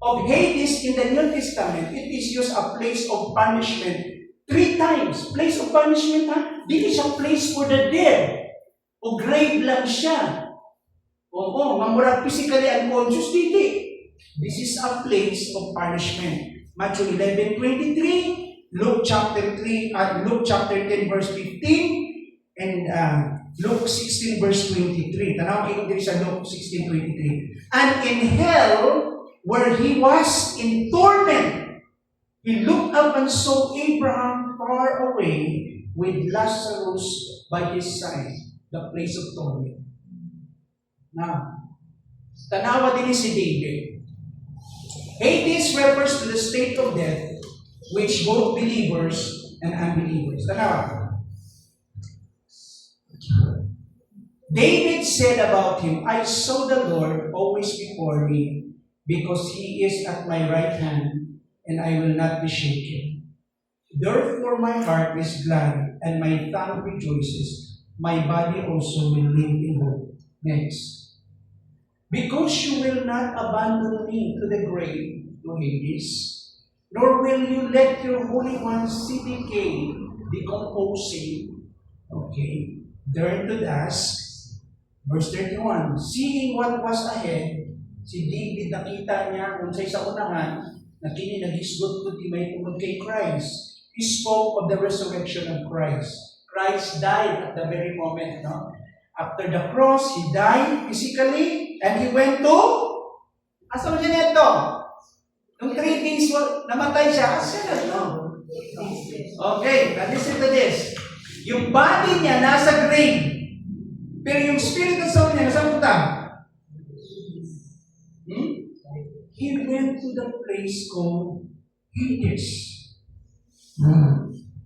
of Hades in the New Testament, it is used a place of punishment 3 times. Place of punishment, Dili siya place for the dead. O grave lang siya. Oo, mamurag physically unconscious, dili. This is a place of punishment. Matthew 11:23, Luke chapter 10 verse 15, and Luke 16 verse 23. Tanaw kayo diri sa Luke 16:23. And in hell, where he was in torment, he looked up and saw Abraham far away with Lazarus by his side, the place of torment. Now, tanawa din si David. Hades refers to the state of death which both believers and unbelievers. Tanawa. David said about him, I saw the Lord always before me, because he is at my right hand, and I will not be shaken. Therefore my heart is glad, and my tongue rejoices. My body also will live in hope. Next. Because you will not abandon me to the grave, to Hades, nor will you let your Holy One see decay, decomposing, okay, turn to dust. Verse 31, seeing what was ahead, si David nakita niya kung sa unahan, na kini nagisgot ko di may tungod kay Christ. He spoke of the resurrection of Christ. Christ died at the very moment, no? After the cross, he died physically, and he went to Asa mo siya neto? Nung 3 days namatay siya, asa siya neto? Okay, now listen to this. Yung body niya nasa grave. Pero yung spirit and soul niya nasa punta. He went to the place called Hades.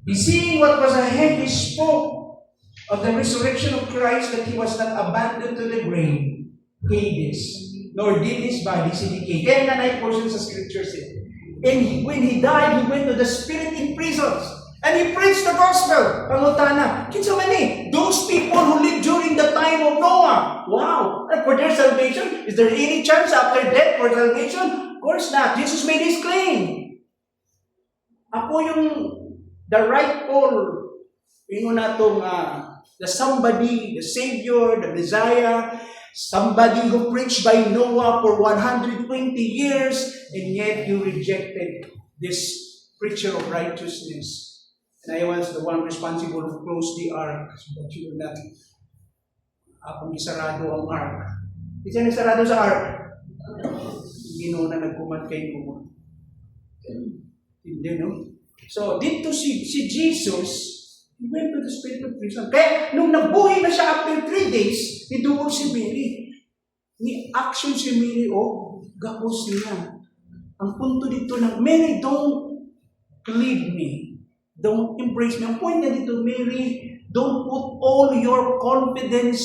Seeing what was ahead, he spoke of the resurrection of Christ, that he was not abandoned to the grave, Hades, nor did his body see decay. Kaya nga na portion sa scriptures eh. And when he died, he went to the spirit in prisons. And he preached the gospel. Pangutana. Kinsa man eh? Those people who lived during the time of Noah. Wow. And for their salvation, is there any chance after death for salvation? Of course not. Jesus made his claim. Ako yung the rightful, na itong the somebody, the Savior, the Messiah, somebody who preached by Noah for 120 years, and yet you rejected this preacher of righteousness. And I was the one responsible to close the ark so that you will not akong isarado ang ark. Isa nagsarado sa ark. Gino na nagkumat kay mo. Hindi, no? So, dito si Jesus, he went to the spirit of prison. Kaya, nung nabuhay na siya after 3 days, nidungog si Mary. Ni action si Mary, gapos niya. Ang punto dito ng, Mary, don't leave me. Don't embrace me. Ang point na dito, Mary, don't put all your confidence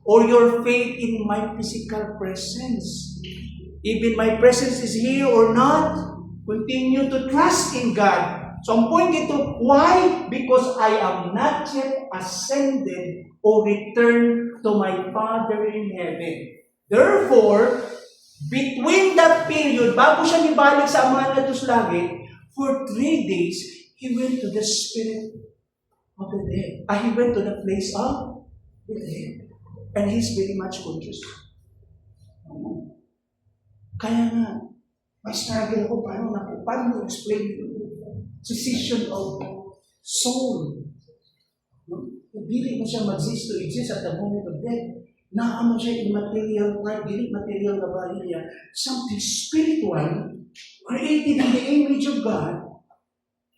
or your faith in my physical presence. Even my presence is here or not, continue to trust in God. So ang point dito, why? Because I am not yet ascended or returned to my Father in heaven. Therefore, between that period, bago siya nibalik sa Ama na sa langit, for 3 days, he went to the spirit of the dead. He went to the place of the dead. And he's very much conscious. Kaya nga, may struggle ako, paano explain ito? Cessation of soul. Dili mo siya mag-cease to exist at the moment of death. Naamo siya immaterial, dili material na body niya. Something spiritual, created in the image of God,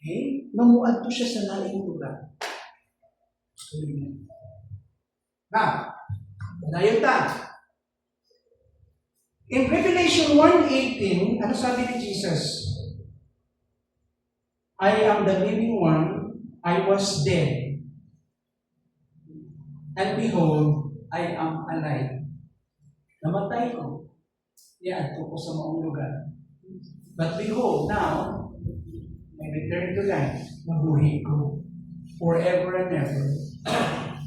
okay? Namuad to siya sa laing lugar. Now, dayon ta. In Revelation 1:18, ano sabi ni Jesus? I am the living one, I was dead, and behold, I am alive. Namatay ko. Iadto ko sa maong lugar. But behold, now, I return to life. Mabuhay ko forever and ever.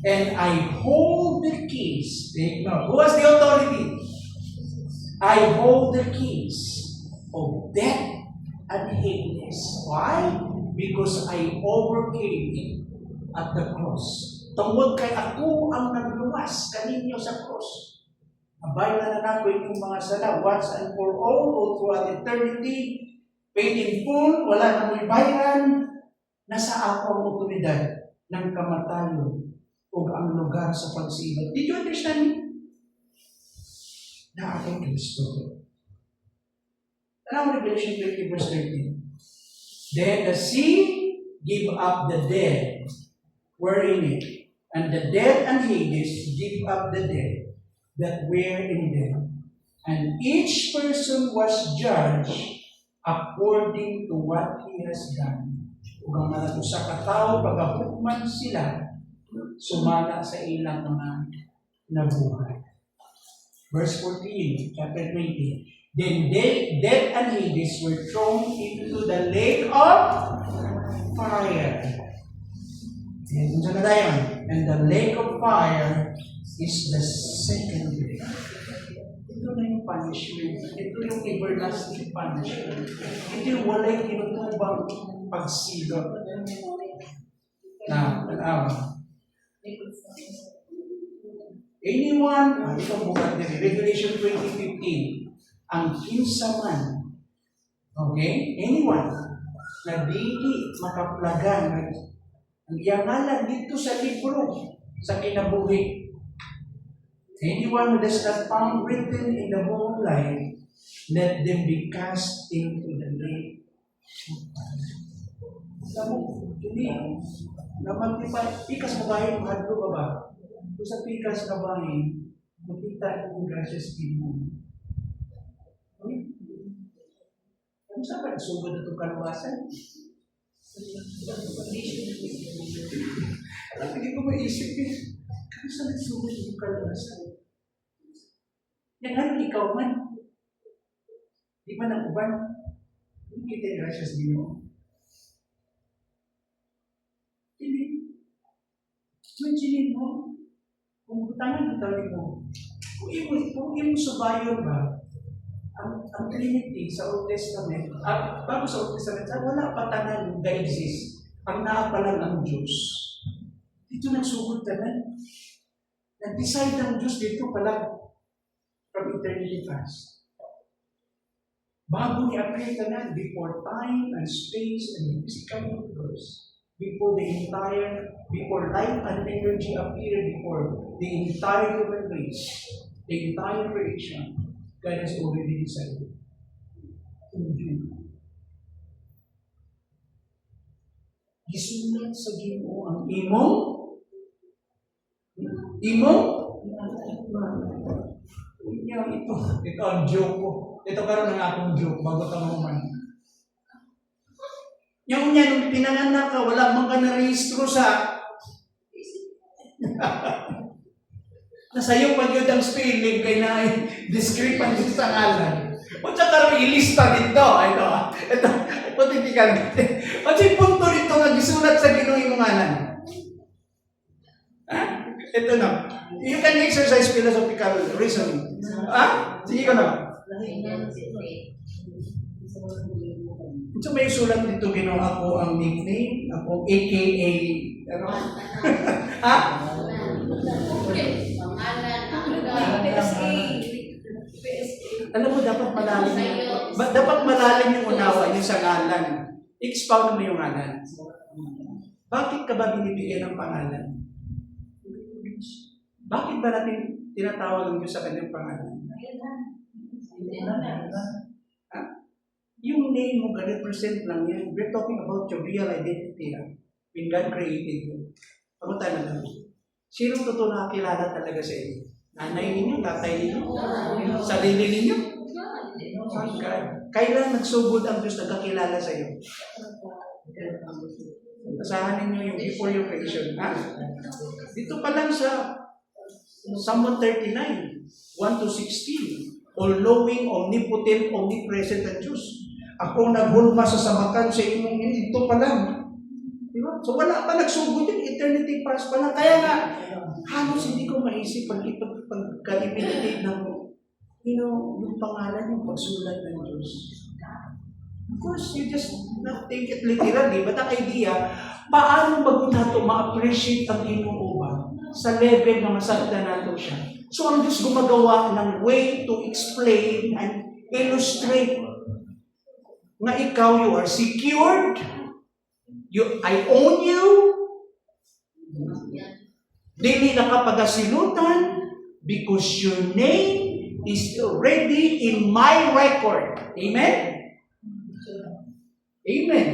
And I hold the keys. Who has the authority? I hold the keys of death and Hades. Why? Because I overcame it at the cross. Tungod kay ako ang nagluwas kaninyo sa cross. Abayan na nako inyong mga sala once and for all o throughout eternity. Paid in full, wala na mo'y bayaran. Nasa ako ang otoridad ng kamatayon o ang lugar sa pagsibat. Did you understand me? Na akong Kristo. Now, Revelation 20 verse 13. Then the sea gave up the dead were in it, and the dead and Hades gave up the dead that were in them. And each person was judged according to what he has done. Kung ang mga sa katao, pagkahukman sila, sumala sa ilang mga nabuhay. Verse 14, chapter 20. Then death and Hades were thrown into the lake of fire. And the lake of fire is the second death. Ito na yung punishment. Ito yung everlasting punishment. Ito yung walay kinutubang pagsilot. Na, anyone, ito bukat din, Revelation 20:15, ang kinsaman, okay, anyone, na dili makaplagan, ang iyangalan dito sa libro, sa kinabuhi. Anyone who does not found written in the book of life let them be cast into the lake. Alam mo, hindi, naman di pa, pikas na bahay, mahadlo ka ba? Kung sa pikas na bahay, makita yung gracious Ginoo. Ano sa ba? Sugod na itong kalabasan? Alam, hindi ko maisip eh. Kano sa nagsugod yung kalabasan? Yan ano, ikaw man. Di ba nag-uban? Hindi kita yung gracious Ginoo. Hindi. Imagine mo, kung tangan tawag mo, kung imo subayon ba, ang Trinity sa Old Testament, bago sa Old Testament, wala pa tanan na exist. Ang naa pa lang ang Diyos. Dito nagsugod tanan. Nag-decide ang Diyos dito pala from eternity past. Bago ni-apply tanan, before time and space and the physical universe, before life and energy appeared, before the entire human race, the entire creation, God has already decided. Gisulat sa Ginoo ang imong ito ang joke ko. Ito karon ang akong joke bago ka man. Yung niya, nung pinanganak ka, wala mang ka na-rehistro sa nasayo pa yun ang spelling kay na discrepancy sa ngalan. O tsaka ilista dito. Ito, patitikan. At yung punto dito nga gisulat sa Ginoo imong ngalan. Ha? Ito na. You can exercise philosophical reasoning. Ha? Sige ka na. So may sulat dito Ginoo ako ang nickname, ako AKA, ano? Ha? Alam mo, dapat malalim yung unawa niyo sa ngalan. Expound mo yung ngalan. Bakit ka ba binibigyan ng pangalan? Bakit ba natin tinatawag ang Diyos sa kanyang pangalan? Ha? Yung name mo, represent lang yan. We're talking about your real identity. When God created you. Pamunta na lang. Sinong totoo nakakilala talaga sa inyo? Nanay ninyo, tatay ninyo, sarili ninyo? Kailan nagsugod ang Diyos nagkakilala sa iyo? Asahan ninyo yung before your creation. Ha? Dito pa lang sa Psalm 139, 1-16. All-knowing, omnipotent, omnipresent ang Diyos. Ako naghulma sa samakan sa imong ito pa lang. Diba? So wala pa nagsugod yung eternity past pa lang. Kaya nga, halos hindi ko maisip pagka-imitate ng yung pangalan, yung pagsulat ng Diyos. Of course, you just not take it literally, but ang idea, paano bago nato ma-appreciate ang inyong uban sa level na masakta nato siya. So ang Diyos gumagawa ng way to explain and illustrate nga ikaw, you are secured, I own you, dili na kapagasilutan, because your name is already in my record. Amen? Amen.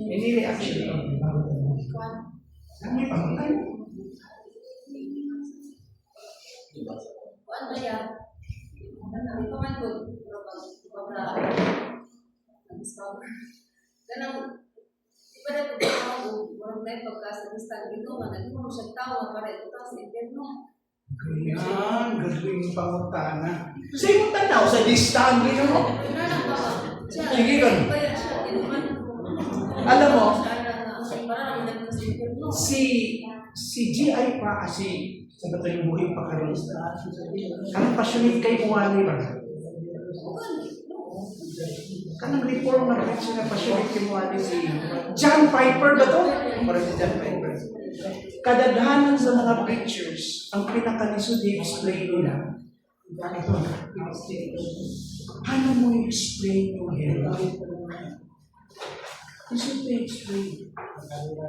Any reaction? Ano yung pangutay? Ano yan? Ano ito man ko? Discover. Ganang, di ba na ito ako, marang na yung pagkasa-lista ito, naging mo siya tao, para ito sa interno. Ganyan, gagawin yung pangutana. Sa yung tanaw, sa listahan rin mo. Sige ka. Alam mo, si G.I. pa kasi sa bato yung buhay pa karoon. Kanang passionate kay Muwali ba? Kanang reform na preacher na passionate kay Muwali si John Piper ba to? Para si John Piper. Kadaghanan sa mga preachers, ang pinakalisod i-explain nila. Ito, paano mo i-explain yung hell? Gusto to explain.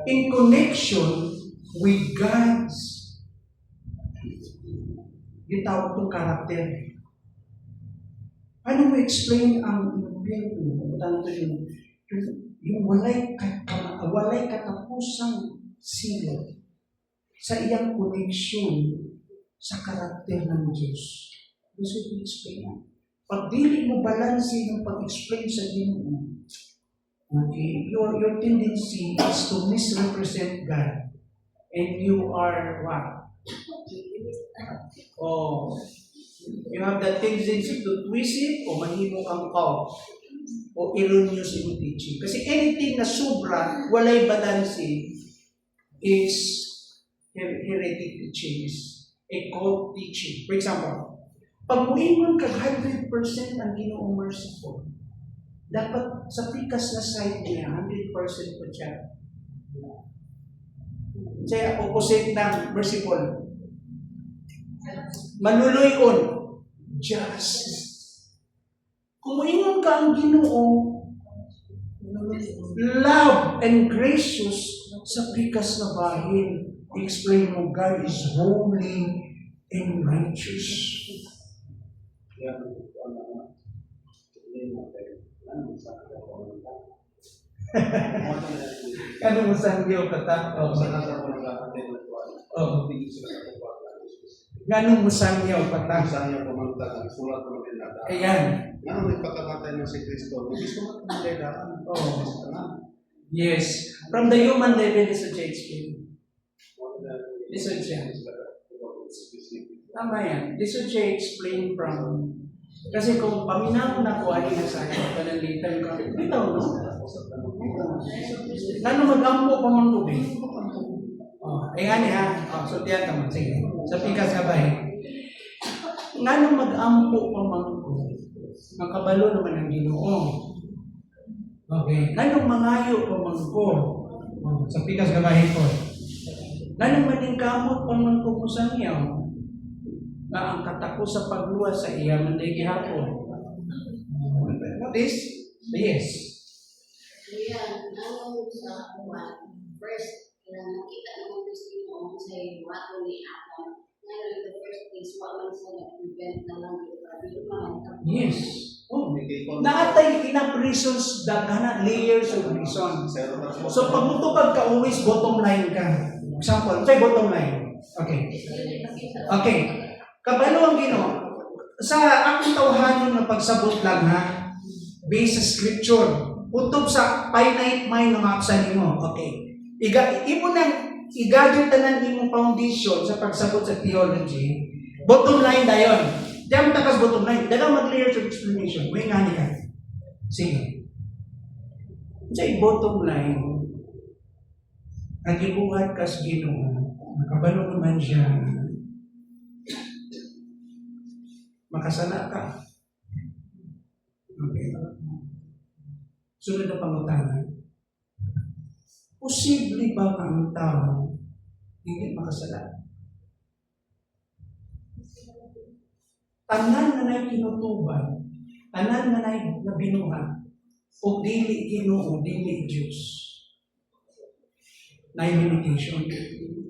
In connection with God's yung tawag itong karakter. Paano mo explain ang impyerno? Tanto yung walay katapusang silo sa iyang koneksyon sa karakter ng Diyos. Gusto ko explain yan. Pag dili mo balansin ng pag-explain sa Ginoo, okay, your tendency is to misrepresent God. And you are what? Oh, you have that tendency to twist it o mahimo kang o erroneous yung teaching. Kasi anything na sobra, walay balansin, is heretic teaching, is a cult teaching. For example, pag muingon ka 100% ang Ginoong merciful, dapat sa pikas na side niya, 100% po siya. Kaya opposite ng merciful. Manuluyon, just. Kung muingon ka ang Ginoo, love and gracious sa pikas na bahin, explain mo, God is holy and righteous. Ano mo sa Diyo kata? Ganun mo sa Diyo kata? Ayan. Ano nagpakamatay ng si Kristo? Gusto mo magdadaan. Yes. From the human level, this is explain. This is tama yan. This is explain from. Kasi kung paminaw na ko, ay nasabi ko, panalitan ka. Ito, no? Lalo mag-ampo pa mong tubig. Ay nga niya, so tiyan naman, sige. Sa pikas ka ba Nga mag-ampo pa mong tubig. Makabalo naman ang Ginoo. Okay. Nga mangayo pa mong ko. Sa pikas ka ba ko? Nga maningkamot pa mong ko sa niyaw. Na ang katako sa pagluwa sa iya manday gihapon. What is? Yes. Yan, ano sa kuwan, first, nakita naman ko sa inyo sa wato ni Apple. Ngayon, the first place, walang sa nag-prevent na lang yung Yes. Naatay enough reasons, daghan layers of reason. So pag mutupag ka, always bottom line ka. Example, say bottom line. Okay. Okay. Kabalo ang Ginoo. Sa akong tawhanon ng pagsabot lang ha, based sa scripture, utob sa finite mind ng mapsan mo. Okay. Imo nang i-gather tanan imong foundation sa pagsabot sa theology. Bottom line dayon. Diyan takas bottom line. Dagang mag-layers of explanation. May ngani ka. Sige. Sa bottom line, ang ibuhat kas Ginoo, nakabalo naman siya. Makasala ka. Okay. Sunod na pangutanan. Posible ba ang tao hindi makasala? Tanan na na'y kinutuban, tanan na na'y nabinuhan, o dili Ginoo, dili Diyos. Na'y limitation.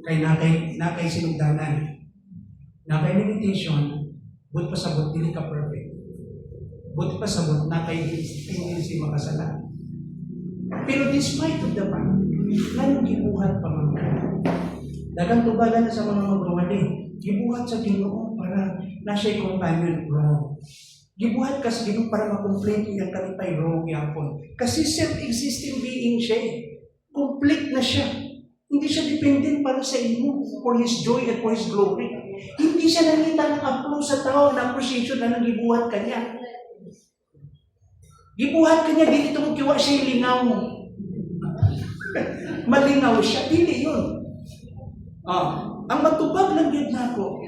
Kay nakay sinugdanan. Nakay limitation, but pasabot, dili ka perfect. But pasabot, nakay tendency makasala. Pero despite of the fact, ganun gibuhat pa mga. Dagang tubalan na sa mga magawali. Gibuhat sa Ginoo para na siya'y companion wrong. Gibuhat ka sa Ginoo para makomplain yung kalipay wrong yapon. Kasi self-existing being siya. Complete na siya. Hindi siya dependent para sa imo for His joy and for His glory. Hindi siya nakita ng approve sa tao na appreciation na gibuhat kanya. Gibuhat kanya, dili ito kiwa siya lingaw mo. Malingaw siya, dili yun. Ang matubag lang yun na ako,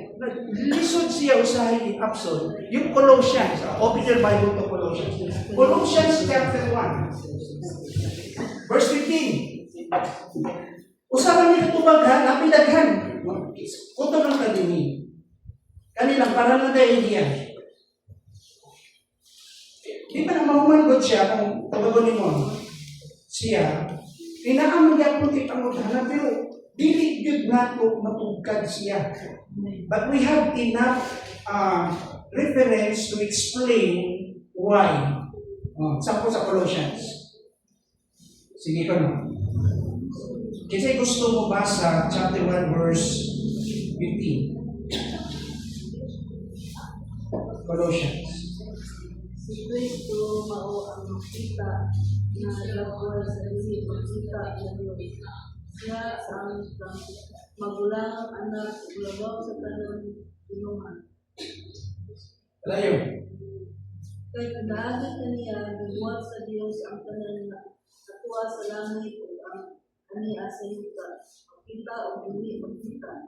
lisod siya usahay Abson, yung Colossians, open your Bible to Colossians. Colossians chapter 1, verse 15. Usapan niya tubag ha, napilaghan. Kuto ng kadini. Kanilang para na tayo idea. Di ba nang mahumanggot siya kung tabagonin mo siya, inaamang yan kung ipangutahan, pero dili yun na ito matugkad siya. But we have enough reference to explain Why? Saan po sa Colossians? Sige ka no. Kasi gusto mo basa chapter 1 verse 15. Colossians. Si Kristo mao ang makita na nagbuhay sa dili makita ng Diyos. Siya ang magulang anak ulabaw sa tanang inuman. Layo. Kay kadagit kaniya gibuhat sa Dios ang tanan nga atwa sa langit ug ang ania sa yuta. Kita o dili makita.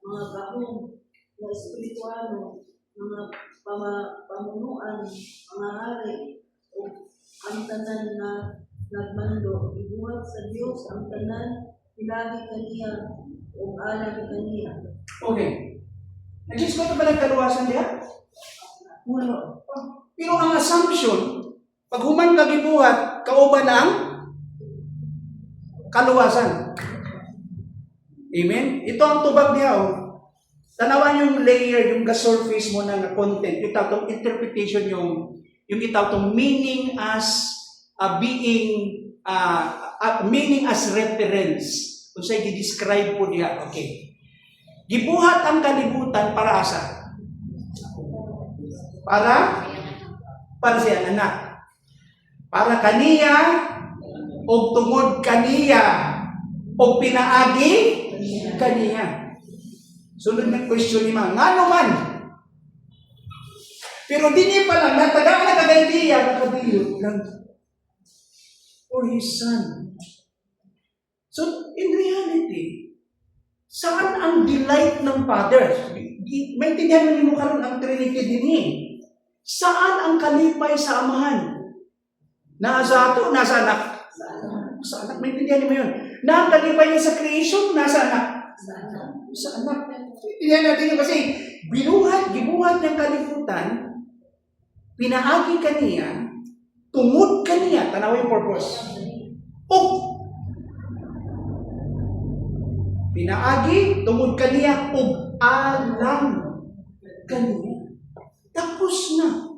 Mga gahom na espirituano, mga pamunuan, mga hari, o ang tanan na nagmando. Ibuhat sa Dios ang tanan, ilahi kaniya, o alahi kaniya. Okay. Nag-gets ko ito ba nagkaluwasan diya? Wala. Pero ang assumption, pag human ka gibuhat, kauban ang kaluwasan. Amen? Ito ang tubag niya. Tanawan yung layer, yung surface mo ng content. Itawag interpretation yung itawag meaning as meaning as reference. Kung sa'yo i-describe po niya. Okay. Gibuhat ang kalibutan para asa? Para siya anak. Para kaniya o tungod kaniya o pinaagi kaniya. Sunod na question ni mga, nga naman. Pero di pa lang, natagaan na kagaydiya, nakabiyot lang. For His Son. So, in reality, saan ang delight ng Father? Maintindihan mo karon ang Trinity din eh. Saan ang kalipay sa Amahan? Nasa ato, nasa anak. Sa anak, maintindihan mo yun. Na ang kalipay niya sa creation, nasa anak. Sa anak. Maintindihan natin yun kasi gibuhat ng kalibutan, pinaagi kaniya, tungod kaniya, tanaw yung purpose. O, pinaagi, tungod kaniya, o alam kaniya. Tapos na.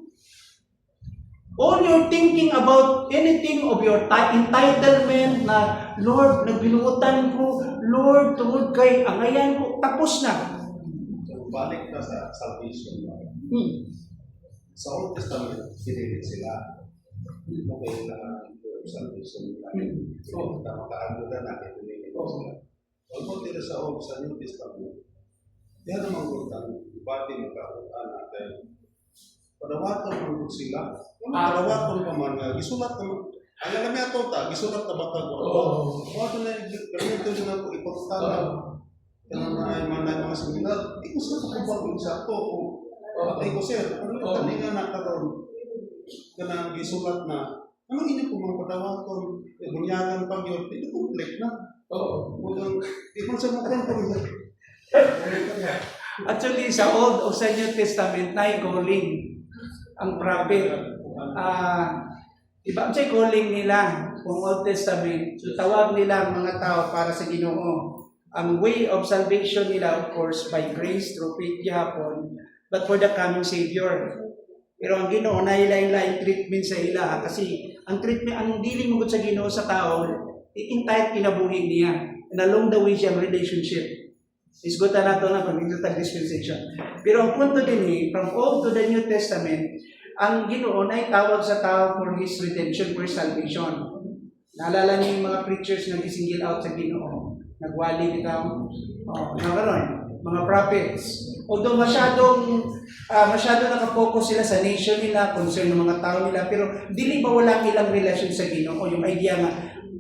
All you're thinking about anything of your entitlement na, Lord, nagbinuutan ko, Lord, tungod kay angayan ko, tapos na. So, balik na sa salvation. Sa Old Testament, pinilit sila. Okay na yung salvation nila. So, makaano na natin, pinilit sila. Pagpunti na sa New Testament, yan naman gultan, ibati magkakutaan natin. Padawaton mo sila. Padawaton pa man, gisulat naman. Ang alam niya ito, gisulat na baka ko. Padawaton na, ganito na po ipagkutala. Kaya na ay mga seminar, di ko sila kapag sa ito. Patay ko sir, ano yung taninga na karoon? Kaya gisulat na, ano ini po mga padawaton, bunyagan pag yun, hindi complete na. Di mo sa mga kanta. Actually, sa Old o sa New Testament, na calling ang prophet. Iba ang calling nila kung Old Testament. So, tawag nila ang mga tao para sa Ginoo. Ang way of salvation nila, of course, by grace, through faith, yapon, but for the coming Savior. Pero ang Ginoo, nailain-lain treatment sa ila. Kasi ang treatment, ang dealing mo sa Ginoo sa tao, i-entitle kinabuhi niya. And along the way siya relationship. Isgutan nato na pag-isgutan dispensation. Pero ang punto din from Old to the New Testament, ang Ginoo ay tawag sa tao for His redemption, for salvation. Naalala niyo yung mga preachers na single out sa Ginoo. Nagwali bitaw. Mga prophets. Although masyado nakapokus sila sa nation nila, concern ng mga tao nila, pero dili ba walang ilang relasyon sa Ginoo? Yung idea nga,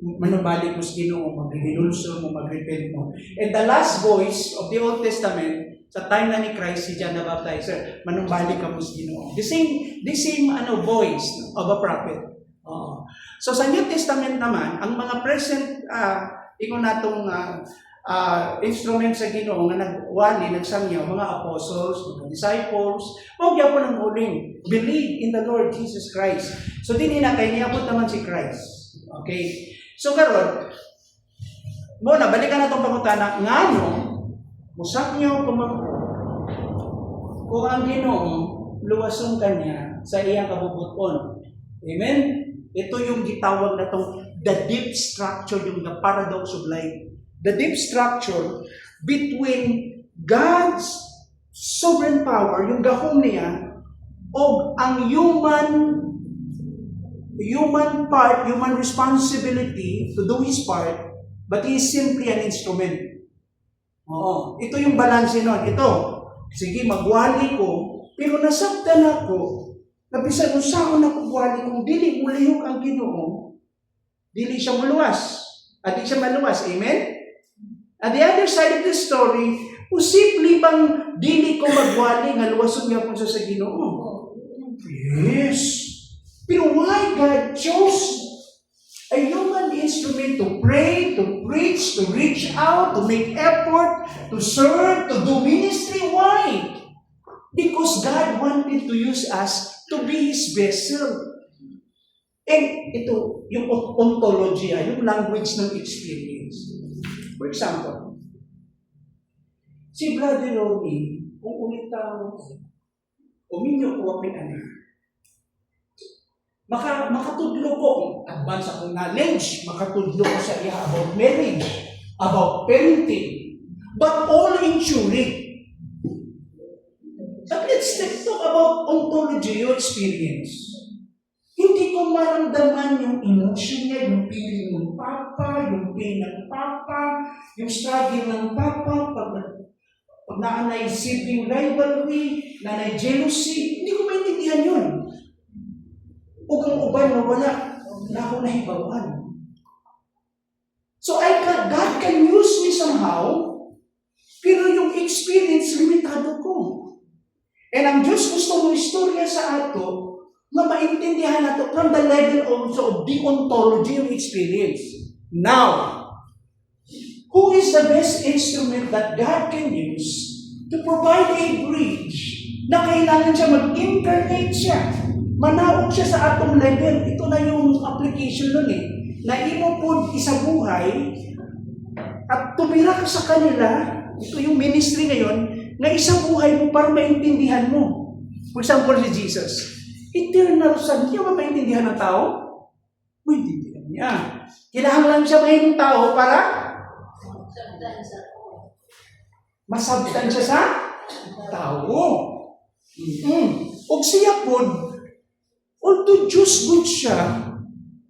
manubalik mo sa Ginoo, mag-renulso mo, mag-repent mo. And the last voice of the Old Testament, sa time na ni Christ, si John the Baptizer, manubalik ka mo sa Ginoo. The same voice of a prophet. So sa New Testament naman, ang mga present, instrument sa Ginoo nga nagwali, nagsangyaw, mga apostles, mga disciples, huwag po ng huling, believe in the Lord Jesus Christ. So din na kay niabot naman si Christ. Okay? So karon, muna, balikan na itong pangutana, ngano, musak nyo kung ang Ginoo, luwason kanya, sa iyang kabubuton. Amen? Ito yung gitawag na tong the deep structure, yung the paradox of life. The deep structure between God's sovereign power, yung gahom niya, o ang human part, human responsibility to do his part, but he is simply an instrument. Oo. Ito yung balance nun. Ito, sige, magwali ko, pero nasabtan ako, nabisan kung saan ako magwali kung dili mulihok ang Ginoo, dili siya maluwas. At di siya maluwas. Amen? At the other side of the story, posible bang dili ko magwali nga luwason nga kung sa Ginoo? Yes. Pero why God chose a human instrument to pray, to preach, to reach out, to make effort, to serve, to do ministry? Why? Because God wanted to use us to be His vessel. And ito, yung ontology, yung language ng experience. For example, si Brother Ronnie, kung ulit uminyo ko ang anak, makatudlo ko, advance akong knowledge, makatudlo ko sa iya about marriage, about parenting, but all in theory. But let's talk about ontology, your experience. Hindi ko maramdaman yung emotion niya, yung feeling ng papa, yung pain ng papa, yung struggle ng papa, pag naanay sibling rivalry, naanay jealousy, hindi ko maintindihan yun. Huwag ang uban na wala na ako nahibawan. So God can use me somehow, pero yung experience, limitado ko. And ang Diyos gusto mong istorya sa ato, na maintindihan nato from the level also of the ontology of experience. Now, who is the best instrument that God can use to provide a bridge na kailangan siya mag-incarnate siya? Manawag siya sa atong level. Ito na yung application nun eh. Na imo po isabuhay at tumira ka sa kanila, ito yung ministry ngayon, na isang buhay mo para maintindihan mo. For example, si Jesus. Eternal Son, hindi ba maintindihan ng tao? Maintindihan niya. Kailangan lang siya mahing tao para masabtan siya sa tao. O siya po, although Diyos good siya,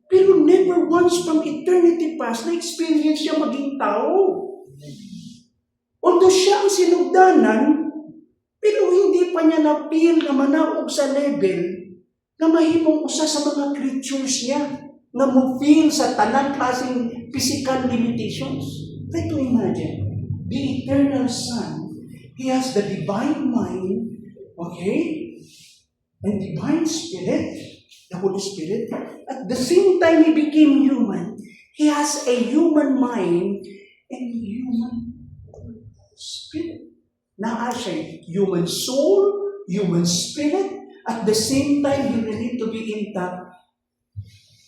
pero never once from eternity past na-experience siya maging tao. Although siya ang sinugdanan, pero hindi pa niya na-feel na manaog sa level na mahimong usa sa mga creatures niya na mo-feel sa tanang klaseng physical limitations. Try to imagine, the eternal Son, He has the divine mind, okay? And divine spirit, the Holy Spirit. At the same time He became human, He has a human mind and human spirit. Naa siya human soul, human spirit, at the same time, He will need to be intact,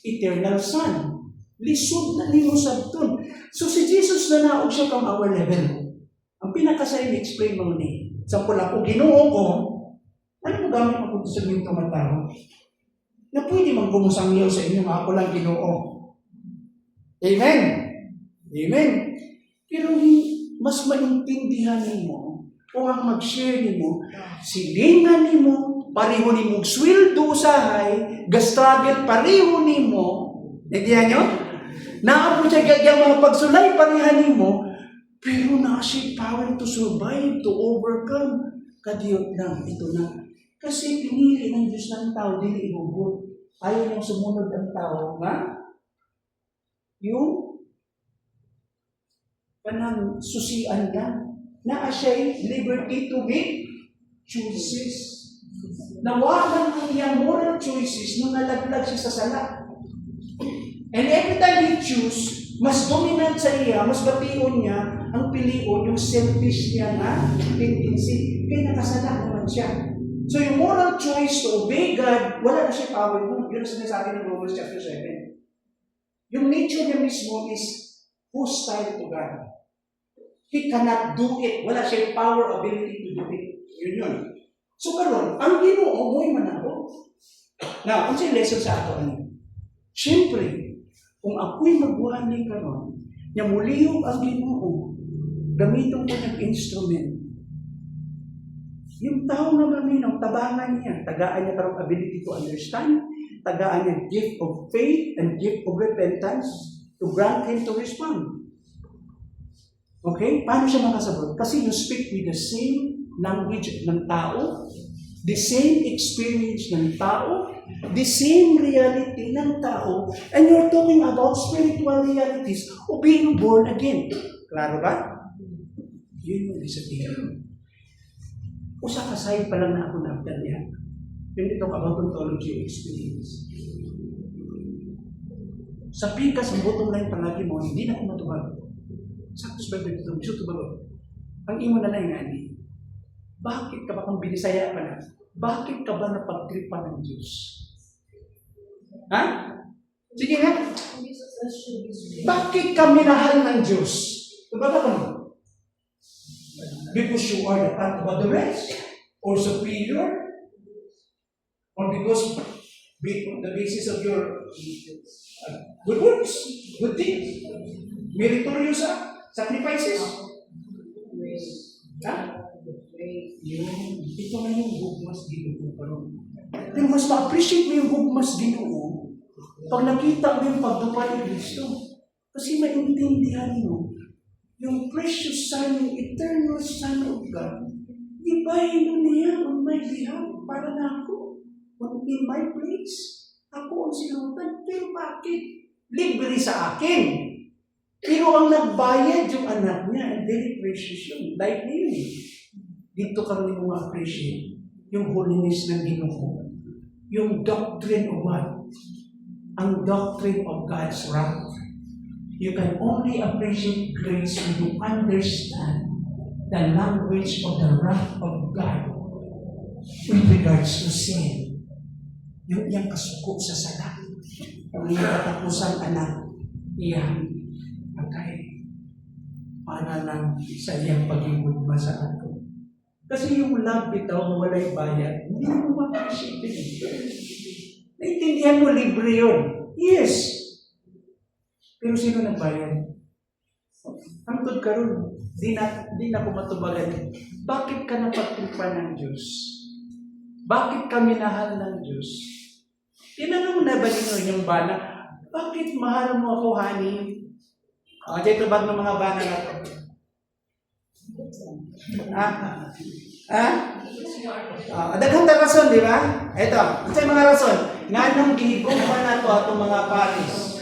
eternal Son. Lisod na linusab dun. So si Jesus na naog siya from our level. Ang pinakasayin, explain mo ni. Sa pula ko, Ginoo ko, ano mo gamit ako sa inyong tumatao? Na pwede magbumusang niyo sa inyo, ako lang Ginoo. Amen? Amen? Pero mas maintindihan mo kung ang mag-share mo, silingan mo, pareho ni mong sweldo usahay, gastruggle pareho ni mo, naintindihan nyo? Naapos siya gagyang mga pagsulay parehan mo, pero na siya power to survive, to overcome. Kadiyot lang, ito na. Kasi pinili ng Diyos ng tao, dili ibugot. Ayaw niyang sumunod ang tao nga, yung kanang susian lang. Na siya'y liberty to make choices. Nawagan ang iyang moral choices nung nalaglag siya sa sala. And every time he choose, mas dominant sa iya, mas bation niya, ang pilion, yung selfish niya na tendency, kaya nakasala naman siya. So yung moral choice to obey God, wala na siya power mo. Yun ang sinasabi ng Romans chapter 7. Yung nature niya mismo is hostile to God. He cannot do it. Wala siyang power, ability to do it. Yun. So karon, ang Ginoo mo'y manalo. Now, kung sa'yo lesson sa ato, siyempre, kung ako'y magbuhanay karon, niya muliyog ang Ginoo, gamiton ko ng instrument. Yung tao na maminaw, tabangan niya. Tagaan niya karong ability to understand, tagaan niya gift of faith and gift of repentance to grant him to respond. Okay? Paano siya makasabot? Kasi you speak with the same language ng tao, the same experience ng tao, the same reality ng tao, and you're talking about spiritual realities of being born again. Klaro ba? Yun yung disappear. Usa ka side pa lang na ako na-after niya. Yun ito about ontology experience. Sa pikas, ang bottom line palagi mo, hindi na ako matubag. Saktos ba ito? Gusto tubag. Ang imo na lang nga, bakit ka ba kung binisaya pa na? Bakit ka ba napagtripa ng Diyos? Ha? Sige nga. Bakit ka minahal ng Diyos? Kumbaga ka mo? Because you are the part of the rest? Or superior? Or because on the basis of your good works, good things, meritorious sacrifices? Ha? Ito na yung hugmas Ginoo karon. Pero mas ma-appreciate mo yung hugmas Ginoo pag nakita mo yung pagdupad ni Kristo. Kasi maintindihan mo yung precious Son, yung eternal Son of God. Ibahin mo niya on my behalf para na ako. In my place. Ako ang sinutan. Pero bakit? Libre sa akin. Pero ang nagbayad yung anak niya, and very precious yun. Like yun eh. Dito kami mo appreciate yung holiness ng Ginoo. Yung doctrine of what? Ang doctrine of God's wrath. You can only appreciate grace when you understand the language of the wrath of God with regards to sin. Yung iyang kasuko sa sala. Ang iyang katapusan anak, iyang pagkay. Para lang sa iyang pag-ibig sa ato. Kasi yung love bitaw na walay bayad, hindi mo ma-appreciate yun. Naintindihan mo, libre yun. Yes. Pero sino nagbayad? Hangtod ka ron. Di na ko matubagan. Bakit ka napagtripa ng Diyos? Bakit ka minahal ng Diyos? Tinanong na ba ninyo yung bana? Bakit mahal mo ako, honey? Dito bag ng mga bana na to? Daghang ta rason, di ba? Ito, ito yung mga rason. Nganong gihigong pa na to atong mga paris.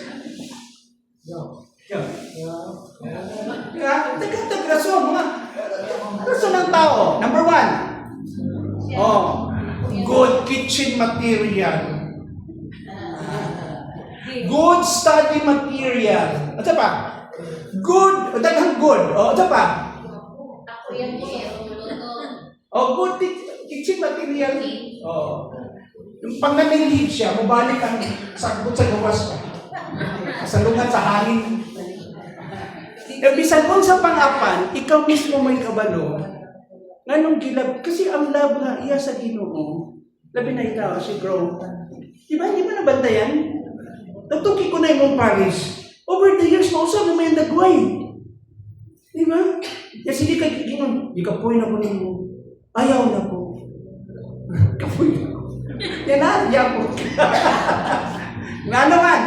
Daghang ta rason, mga rason ng tao. Number 1. Good kitchen material. Good study material. Ano pa? Good, daghang good. Ano pa? Ako yan po eh. Good kitchen material. Yung pag nanilib siya, mabalik ang sagbot sa gawas pa. Kasalungan sa hangin. Bisan kung sa pangapan, ikaw mismo may kabalo. Nganong gilab? Kasi ang love nga iya sa Ginoo. Labi na ikaw, si Grow. Di ba nabantayan? Natuki ko na yung Paris. Over the years, mausap na may nagway. Di ba? Kasi di ka gingon, di ka poy na ko nimo. Ayaw na ko. Kapoy na ko. Yan na, yapot. Nga naman,